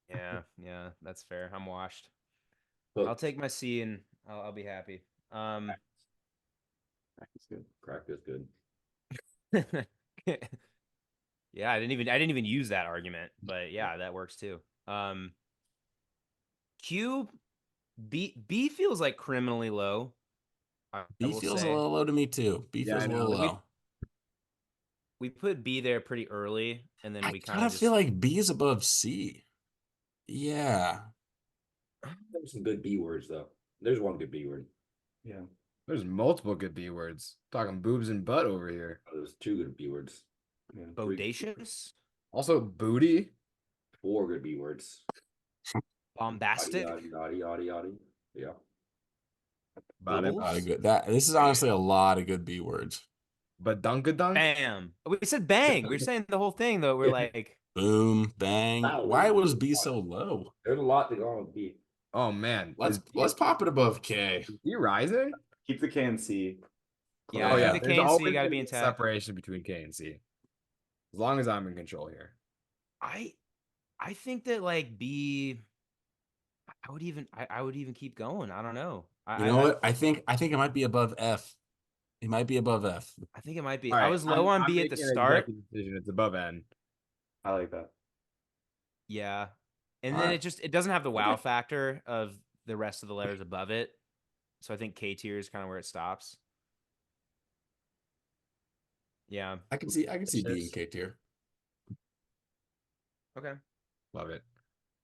yeah, that's fair. I'm washed. But I'll take my C and I'll be happy. crack is good. Crack is good. Yeah, I didn't even use that argument, but yeah, that works too. Q B feels like criminally low. I B will feels a say little low to me too. B Yeah, feels I a know. little low. we put B there pretty early, and then I we kind kind of of feel just like B is above C. Yeah. There's some good B words though. There's one good B word. yeah. There's multiple good B words. Talking boobs and butt over here. Oh, there's two good B words. Yeah. bodacious, Also booty. Four good B words. bombastic. Yada. Yeah. About it. A lot of Bubbles. good. This is honestly a lot of good B words. But dunkadunk. Bam. We said bang. We were saying the whole thing though. We're like, Boom, bang. Wow. Why was B so low? There's a lot to go on with B. Oh man, Let's pop it above K. is B rising? Keep the K and C. yeah, Oh I yeah, think the there's K and C always got to gonna be be a intact. separation between K and C. As long as I'm in control here. I think that like B, I would even keep going. I don't know. You know what? I think it might be above F. It might be above F. I think it might be. All I right, was low on I'm B at the making an start. executive decision. It's above N. I like that. Yeah. And All then right. it doesn't have the wow factor of the rest of the letters above it. So I think K tier is kind of where it stops. Yeah. I can see B and K tier. Okay. Love it.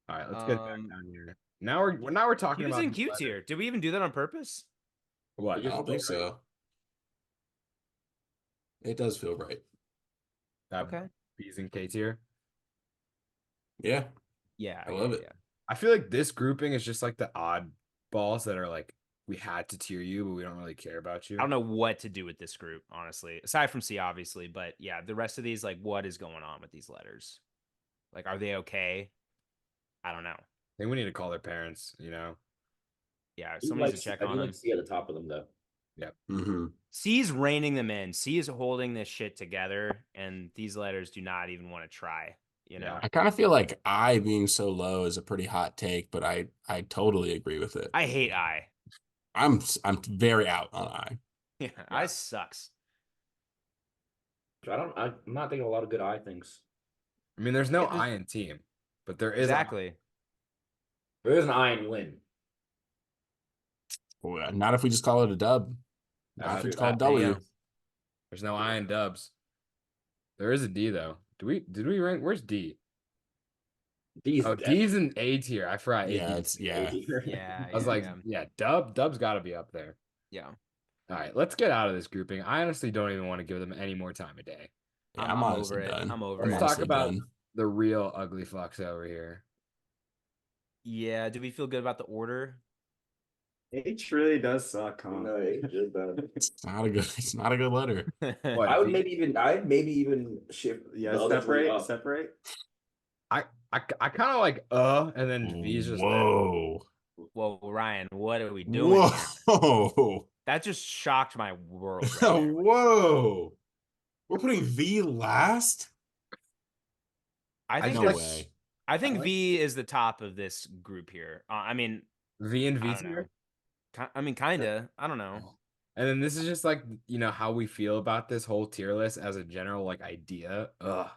All right, let's get back Um, down here. Now we're talking Q's about in the Q letter. tier. Did we even do that on purpose? What? I don't think so. It does feel right. Okay. B's and K tier. Yeah, Yeah. I love it. Yeah. I feel like this grouping is just like the odd balls that are like we had to tier you, but we don't really care about you. I don't know what to do with this group, honestly. Aside from C, obviously, but yeah, the rest of these, like, what is going on with these letters? Like, are they okay? I don't know. I think we need to call their parents, Yeah, I do someone needs like to check I on do them. like C at the top of them though. Mm-hmm. C's reining them in. C is holding this shit together, and these letters do not even want to try. You know, Yeah. I kind of feel like I being so low is a pretty hot take, but I totally agree with it. I hate I. I'm very out on I. Yeah, I sucks. I'm not thinking of a lot of good I things. I mean, there's no Yeah, there's- I in team, but there is Exactly. There is an I in win. Well, not if we just call it a dub. That's Not if true. it's called Yeah, W. there's no I in dubs. There is a D though. Did we rank? Where's D? D's Oh, D's in A tier. I forgot. Yeah, A, it's B. yeah. Yeah, I was like, yeah, Dub's got to be up there. yeah. All right, let's get out of this grouping. I honestly don't even want to give them any more time of day. Yeah, I'm I'm honestly over it. done. I'm over I'm it. Let's talk honestly about done. the real ugly fucks over here. Yeah. Do we feel good about the order? H really does suck, huh? No, H is bad. It's not a good letter. What? I'd maybe even shift Yeah, the other three up. separate. I kind of like and then V's just there. Whoa. Whoa, Ryan, what are we doing here? Whoa. That just shocked my world. Right there. Whoa. We're putting V last? I think No there's- way. I think I like- V is the top of this group here. I mean, V and I V don't know. tier. I mean, kinda. I don't know. And then this is just like, how we feel about this whole tier list as a general like idea. Ugh.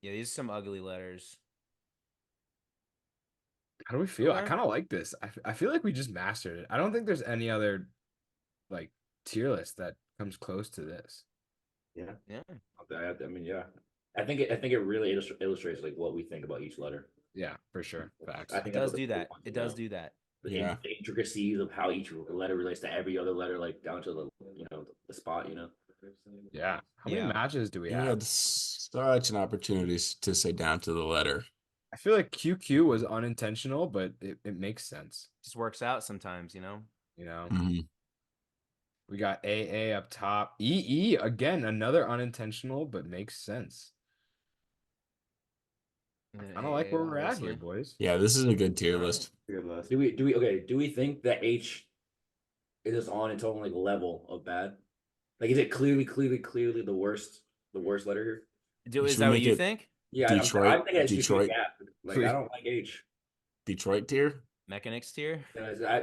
Yeah, these are some ugly letters. How do we feel? I Okay. kind of like this. I feel like we just mastered it. I don't think there's any other like tier list that comes close to this. Yeah. Yeah. I mean, yeah. I think it really illustrates like what we think about each letter. Yeah, for sure. Facts. I It think does that's what do the that. cool ones, It you does know? do that. Yeah. The intricacies of how each letter relates to every other letter, like down to the spot. Yeah. How many Yeah. matches do we We have? had such an opportunity to say down to the letter. I feel like QQ was unintentional, but it makes sense. Just works out sometimes, you know. Mhm. We got AA up top. EE again, another unintentional, but makes sense. I don't like where we're at here, boys. Yeah, this is a good tier list. Good list. Do we think that H is just on its own like level of bad? Like, is it clearly the worst letter here? Is Should that we what make you it think? Yeah, Detroit- I think it should be a Detroit. gap. Like, I don't like H. Detroit tier? Mechanics tier?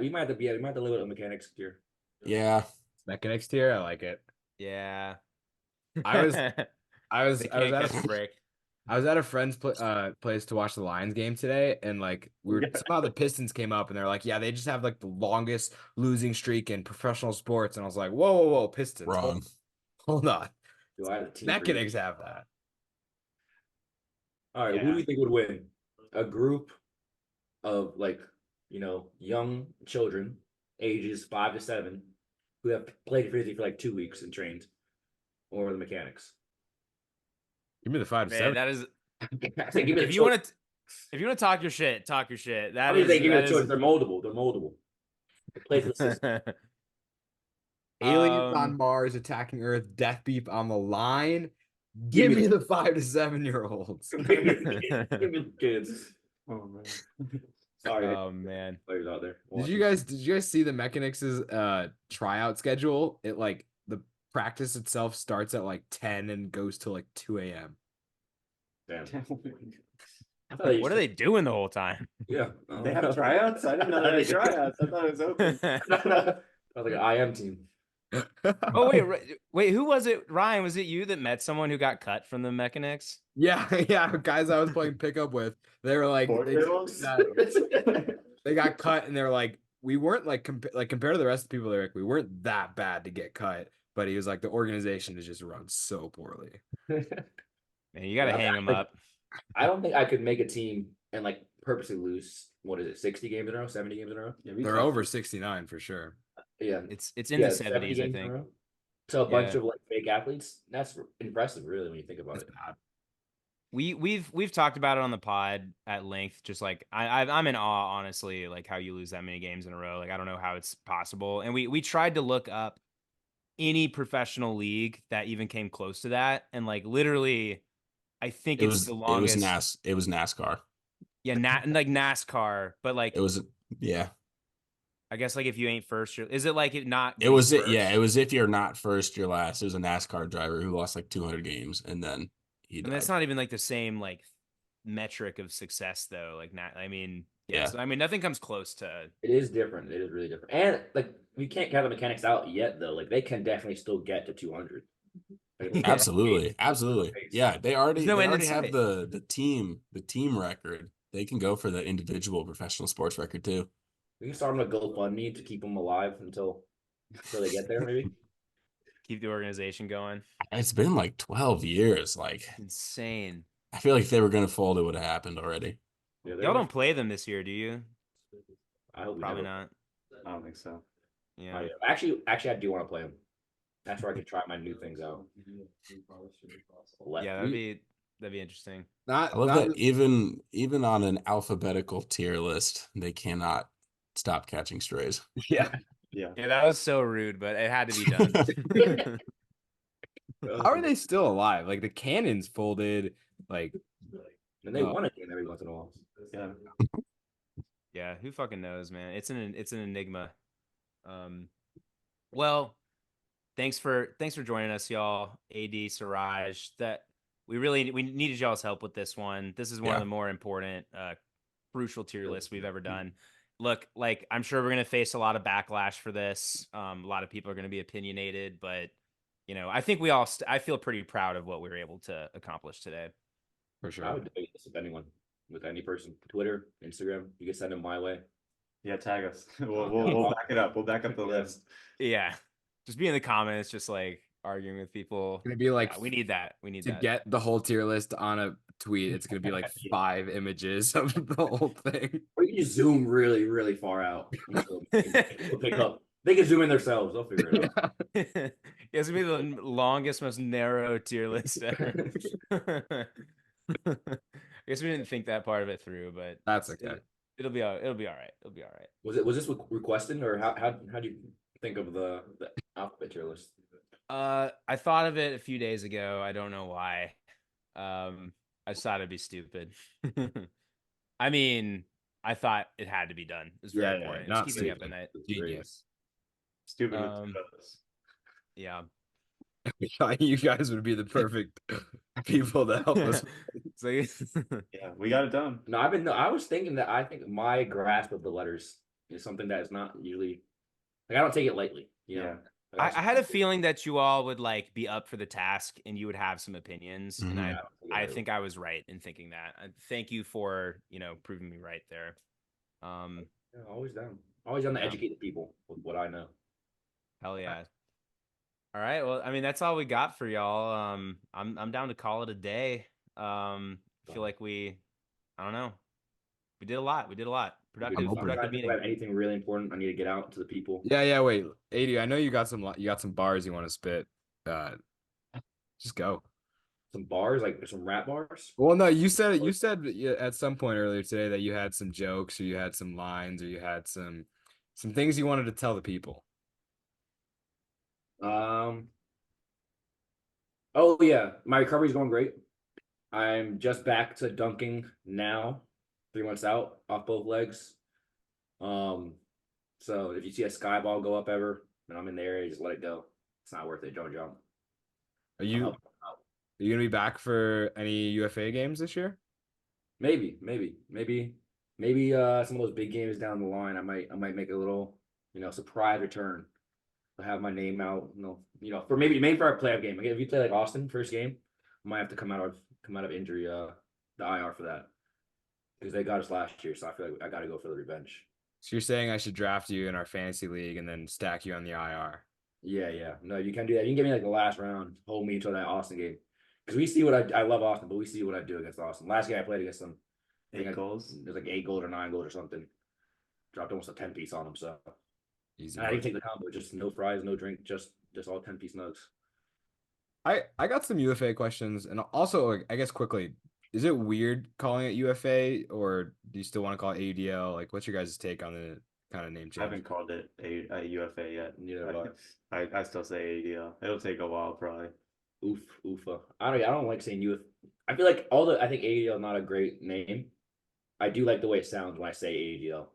We might have to live with a mechanics tier. Yeah. Mechanics tier, I like it. Yeah. I was I was They I was can't at catch a, a break. I was at a friend's place to watch the Lions game today, and like somehow the Pistons came up, and they're like, yeah, they just have like the longest losing streak in professional sports, and I was like, whoa, Pistons, Wrong. hold on, Do I have the team? Mechanics have that. All right, who do you think would win? A group of young children, ages 5 to 7, who have played frisbee for like 2 weeks and trained, or the mechanics? Give me the 5 to Man, 7. that is I say, give me the if you want to talk your shit, talk your shit. I That mean, is they give me that the choice. is- They're moldable. They play for the system. Aliens Um, on Mars attacking Earth, death beep on the line. Give me the 5 to 7-year-olds. Give me the kids. Oh man. Sorry, Oh man. players out there. Did you guys see the Mechanics' tryout schedule? It like the practice itself starts at like 10 and goes till like 2 a.m. Damn. Oh What are they doing the whole time? Yeah, They have tryouts? I didn't know they had tryouts. I thought it was open. I was like an IM team. Oh wait, who was it? Ryan, was it you that met someone who got cut from the Mechanics? Yeah, guys I was playing pickup with, they were like they got cut and they're like, we weren't like compared to the rest of the people, they're like, we weren't that bad to get cut, but he was like, the organization is just run so poorly. Man, you gotta Yeah, hang them up. I don't think I could make a team and like purposely lose. What is it? 60 games in a row? 70 games in a row? Yeah, we They're talked- over 69 for sure. Yeah. It's in the 70 70s, I games in a think. row? to a bunch Yeah. of like fake athletes. That's impressive, really, when you think about That's it. bad. We've talked about it on the pod at length. Just like I'm in awe, honestly, like how you lose that many games in a row. Like I don't know how it's possible. And we tried to look up any professional league that even came close to that, and like literally, I think It it's was the it was longest. NASCAR. Yeah, like NASCAR, but It like was yeah. I guess like if you ain't first, is it like it not It least was it. Yeah, first? it was if you're not first, you're last. It was a NASCAR driver who lost like 200 games and then he I mean, it's died. not even like the same like metric of success though. Like not, I mean, yeah. Yeah, So I mean, nothing comes close to. It is different. It is really different. And like we can't count the mechanics out yet, though. Like they can definitely still get to 200. Like, Yeah, absolutely, absolutely. Yeah, they there's already no they end in already have sight. the team record. They can go for the individual professional sports record too. we can start them a GoFundMe to keep them alive until they get there, maybe. Keep the organization going. It's been like 12 years. Like Insane. I feel like if they were gonna fold, it would have happened already. Yeah, Y'all don't play them this year, do you? I hope we Probably never. not. I don't think so. Yeah. Oh, yeah. Actually, I do want to play them. That's where I can try my new things out. Yeah, that'd be interesting. I love that even on an alphabetical tier list, they cannot stop catching strays. Yeah. Yeah. Yeah, that was so rude, but it had to be done. How are they still alive? Like the Cannons folded. Like And they won a game every once in a while. Yeah. Yeah, who fucking knows, man? It's an enigma. Well, thanks for joining us, y'all. AD Siraj, that we needed y'all's help with this one. This is one of Yeah. the more important, crucial tier lists we've ever done. Look, like I'm sure we're gonna face a lot of backlash for this. A lot of people are gonna be opinionated, but I think I feel pretty proud of what we were able to accomplish today. for I sure. would debate this with anyone, with any person. Twitter, Instagram, you can send them my way. Yeah, tag us. We'll back it up. We'll back up the list. Yeah, just be in the comments, just like arguing with people. Gonna be like Yeah, we need that. We need to that. get the whole tier list on a tweet. It's gonna be like 5 images of the whole thing. Or you can just zoom really, really far out. They'll pick up. They can zoom in themselves. They'll figure it out. It's gonna be the longest, most narrow tier list ever. I guess we didn't think that part of it through, but That's okay. it'll be all right. It'll be all right. It'll be all right. Was this requested, or how do you think of the alphabet tier list? I thought of it a few days ago. I don't know why. I just thought it'd be stupid. I mean, I thought it had to be done. It's very Yeah, important. not It's keeping me up stupid. at night. Genius. Stupid. Yeah. We thought you guys would be the perfect people to help us. So, Yeah, we got it done. No, I was thinking that I think my grasp of the letters is something that is not usually like I don't take it lightly. You know? I had a feeling that you all would like be up for the task and you would have some opinions, and I think I was right in thinking that. Thank you for proving me right there. Yeah, always down to educate the people with what I know. Hell yeah. All right, well, I mean that's all we got for y'all. I'm down to call it a day. I feel like I don't know, we did a lot. Productive meeting. Have anything really important I need to get out to the people? Yeah. Wait, AD, I know you got some bars you want to spit. Just go. Some bars, like some rap bars. Well, no, you said at some point earlier today that you had some jokes or you had some lines or you had some things you wanted to tell the people. Oh yeah, my recovery's going great. I'm just back to dunking now, 3 months out off both legs. So if you see a sky ball go up ever, and I'm in the area, just let it go. It's not worth it. Don't jump. Are you gonna be back for any UFA games this year? Maybe. Some of those big games down the line, I might make a little, surprise return. I'll have my name out, for maybe for our playoff game. If you play like Austin first game, I might have to come out of injury, the IR for that, because they got us last year. So I feel like I got to go for the revenge. So you're saying I should draft you in our fantasy league and then stack you on the IR? Yeah. No, you can't do that. You can give me like the last round, hold me until that Austin game, because we see what I love Austin, but we see what I do against Austin. Last game I played against them, 8 goals. There's like 8 goals or 9 goals or something. Dropped almost a 10 piece on them. So Easy And I didn't money. take the combo, just no fries, no drink, just all 10-piece nugs. I got some UFA questions, and also like, I guess quickly, is it weird calling it UFA, or do you still want to call it AUDL? Like, what's your guys' take on the kind of name I haven't change? called it a UFA yet. Neither have I. I still say ADL. It'll take a while probably. Oofa. I don't like saying UF. I feel like I think ADL is not a great name. I do like the way it sounds when I say ADL.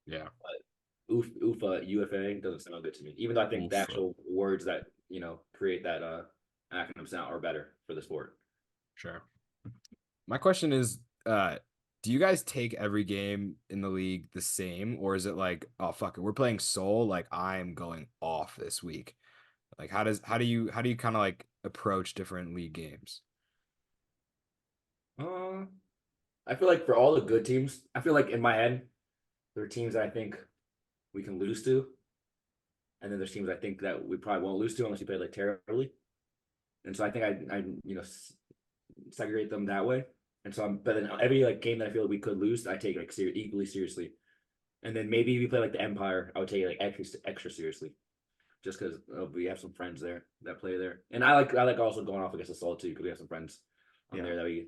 Yeah. Ufa UFA doesn't sound good to me. Even though I think the Oof. actual words that create that acronym sound are better for the sport. Sure. My question is, do you guys take every game in the league the same, or is it like, oh fuck it, we're playing Soul, like I'm going off this week? Like how do you kind of like approach different league games? Uh, I feel like for all the good teams, I feel like in my head, there are teams that I think we can lose to, and then there's teams I think that we probably won't lose to unless we play like terribly. And so I think I segregate them that way. And so but then every like game that I feel like we could lose, I take like equally seriously. And then maybe if we play like the Empire, I would take it like extra seriously, just because we have some friends there that play there. And I like also going off against the Soul too because we have some friends on Yeah. there that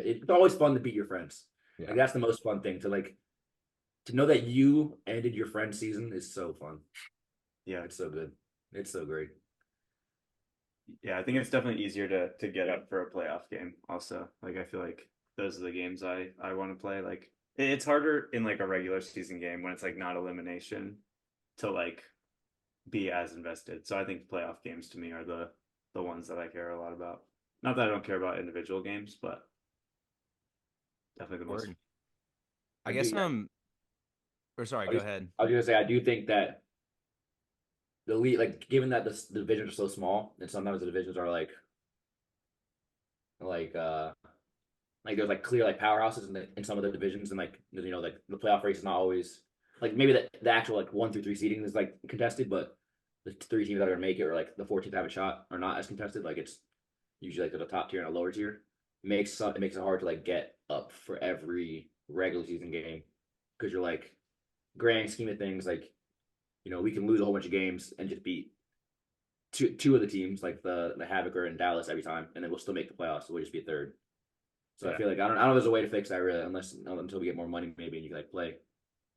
it's always fun to beat your friends. Yeah. Like that's the most fun thing to know that you ended your friend's season is so fun. Yeah. It's so good. It's so great. Yeah, I think it's definitely easier to get up for a playoff game also. Like I feel like those are the games I want to play. Like it's harder in like a regular season game when it's like not elimination to like be as invested. So I think playoff games to me are the ones that I care a lot about. Not that I don't care about individual games, but definitely the most. Word. I I do. guess Yeah. or sorry, I go was, ahead. I was gonna say I do think that the league, like given that the divisions are so small, and sometimes the divisions are like like there's like clear like powerhouses in some of the divisions, and like the playoff race is not always like maybe the actual like 1 through 3 seeding is like contested, but the 3 teams that are gonna make it or like the 4 teams that have a shot are not as contested. Like it's usually like there's a top tier and a lower tier. It makes it hard to like get up for every regular season game because you're like grand scheme of things like we can lose a whole bunch of games and just beat two of the teams like the Havoc or in Dallas every time, and then we'll still make the playoffs. So we'll just be third. So I Yeah. feel like I don't know if there's a way to fix that really, until we get more money maybe and you can like play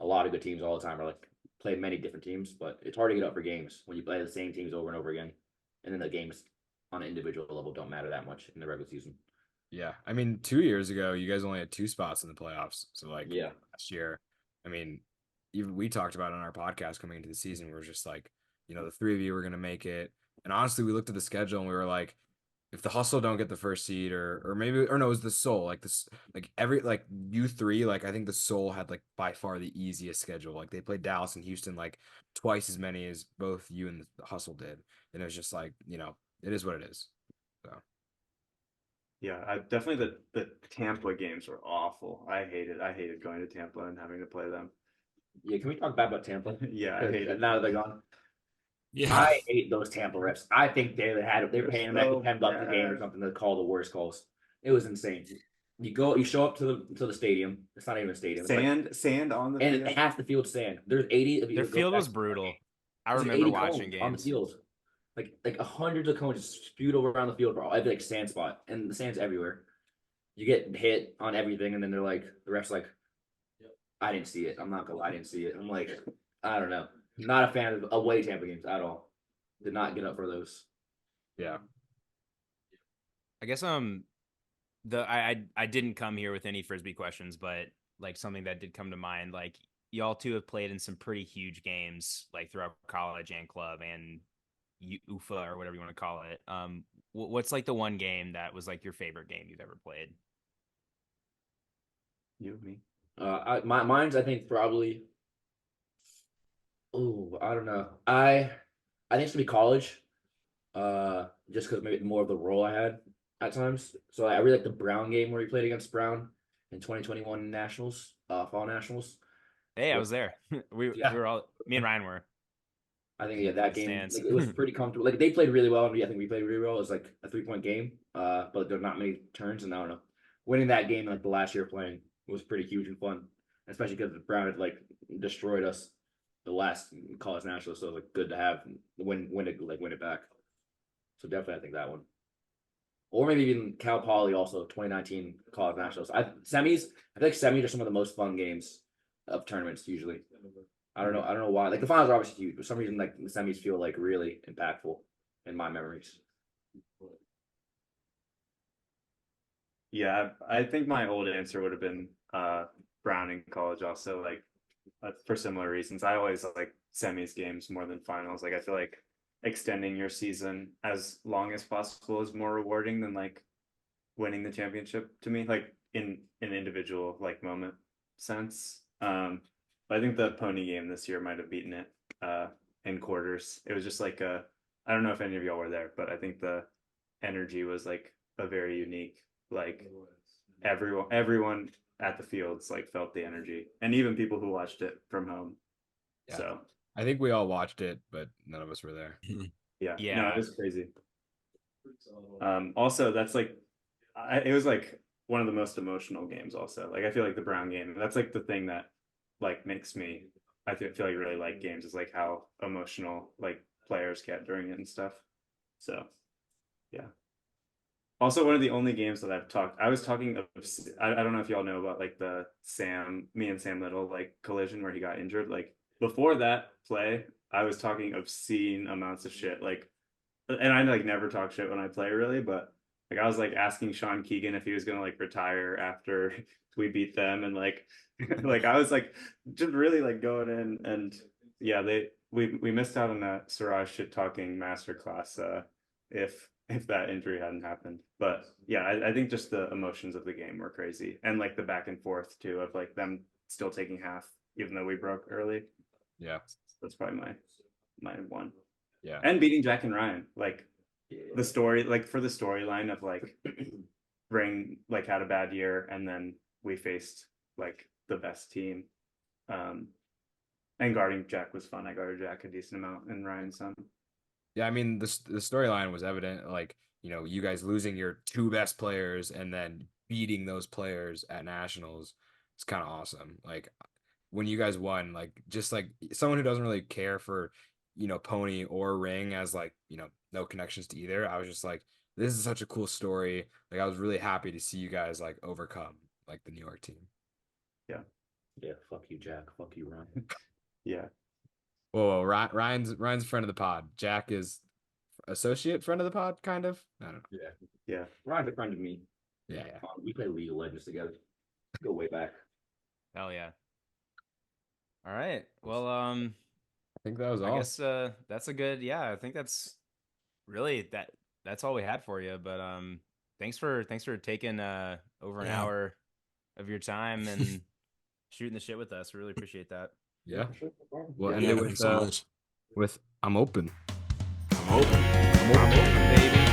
a lot of good teams all the time or like play many different teams. But it's hard to get up for games when you play the same teams over and over again, and then the games on an individual level don't matter that much in the regular season. Yeah. I mean, 2 years ago, you guys only had two spots in the playoffs. So like Yeah, last year, I mean, even we talked about it on our podcast coming into the season, we're just like, the three of you were gonna make it. And honestly, we looked at the schedule and we were like, if the Hustle don't get the first seed, or maybe, or no, it was the Soul. Like this, like every like you three, like I think the Soul had like by far the easiest schedule. Like they played Dallas and Houston like twice as many as both you and the Hustle did. And it was just like, it is what it is. So Yeah, I definitely the Tampa games were awful. I hated going to Tampa and having to play them. yeah. Can we talk bad about Tampa? Yeah, I hate it. Now that they're gone. Yeah. I hate those Tampa refs. I think they were paying them So like $10 a game or bad. something to call the worst calls. It was insane. You show up to the stadium. It's not even a stadium. It's like Sand on the and field. half the field's sand. There's 80 if Their you go field back. was brutal. I There's like remember 80 watching cones on the games. field. Like hundreds of cones just spewed over around the field, bro. Every like sand spot, and the sand's everywhere. You get hit on everything, and then the ref's like, I didn't see it. I'm not gonna lie, I didn't see it. I'm like, I don't know. Not a fan of away Tampa games at all. Did not get up for those. yeah. I guess I didn't come here with any frisbee questions, but like something that did come to mind, like y'all two have played in some pretty huge games, like throughout college and club and UFA or whatever you want to call it. What's like the one game that was like your favorite game you've ever played? You and me. Mine's I think probably. Oh, I don't know. I think it's gonna be college. Just because maybe more of the role I had at times. So I really like the Brown game where we played against Brown in 2021 nationals, fall nationals. Hey, I was there. we Yeah, were all me and Ryan were I think that game stands. like, it was pretty comfortable. Like they played really well, and I think we played really well. It was like a 3-point game, but there are not many turns, and I don't know. Winning that game like the last year playing was pretty huge and fun, especially because Brown had like destroyed us. the last college national, so like good to have win it back. So definitely, I think that one, or maybe even Cal Poly also 2019 college nationals. Semis. I feel like semis are some of the most fun games of tournaments usually. I don't know why. Like the finals are obviously huge, but for some reason like the semis feel like really impactful in my memories. Yeah, I think my old answer would have been Brown in college also, like for similar reasons. I always like semis games more than finals. Like I feel like extending your season as long as possible is more rewarding than like winning the championship to me, like in an individual like moment sense. But I think the pony game this year might have beaten it in quarters. It was just like I don't know if any of y'all were there, but I think the energy was like a very unique, like everyone at the fields like felt the energy, and even people who watched it from home. Yeah. So I think we all watched it, but none of us were there. yeah, Yeah. no, it was crazy. Also, that's like, it was like one of the most emotional games. Also, like I feel like the Brown game. That's like the thing that like makes me. I feel like really like games is like how emotional like players get during it and stuff. So, yeah. Also, one of the only games that I was talking of, I don't know if y'all know about like me and Sam Little like collision where he got injured. Like before that play, I was talking obscene amounts of shit. Like, and I like never talk shit when I play really, but like I was like asking Sean Keegan if he was gonna like retire after we beat them, and like, like I was like just really like going in, and yeah, we missed out on that Suraj shit talking masterclass. If that injury hadn't happened. But yeah, I think just the emotions of the game were crazy. And like the back and forth too of like them still taking half, even though we broke early. Yeah. That's probably my one. Yeah. And beating Jack and Ryan. Like the story, like for the storyline of like Ring like had a bad year and then we faced like the best team. And guarding Jack was fun. I guarded Jack a decent amount and Ryan some. Yeah, I mean the storyline was evident. Like, you guys losing your two best players and then beating those players at nationals. It's kind of awesome. Like when you guys won, like just like someone who doesn't really care for, Pony or Ring as like, no connections to either. I was just like, this is such a cool story. Like I was really happy to see you guys like overcome like the New York team. Yeah. Yeah, fuck you, Jack. Fuck you, Ryan. Yeah. Whoa, Ryan's a friend of the pod. Jack is associate friend of the pod, kind of. I don't know. Yeah. Yeah. Ryan's a friend of me. Yeah. We play League of Legends together. Go way back. Hell yeah. All right. Well, I think that was I all. guess that's a good, yeah, I think that's really that's all we had for you. But thanks for taking over an hour of your time and shooting the shit with us. We really appreciate that. Yeah. Sure, no problem. We'll Yeah. end it with thanks so much. with I'm open. I'm open. I'm open, baby.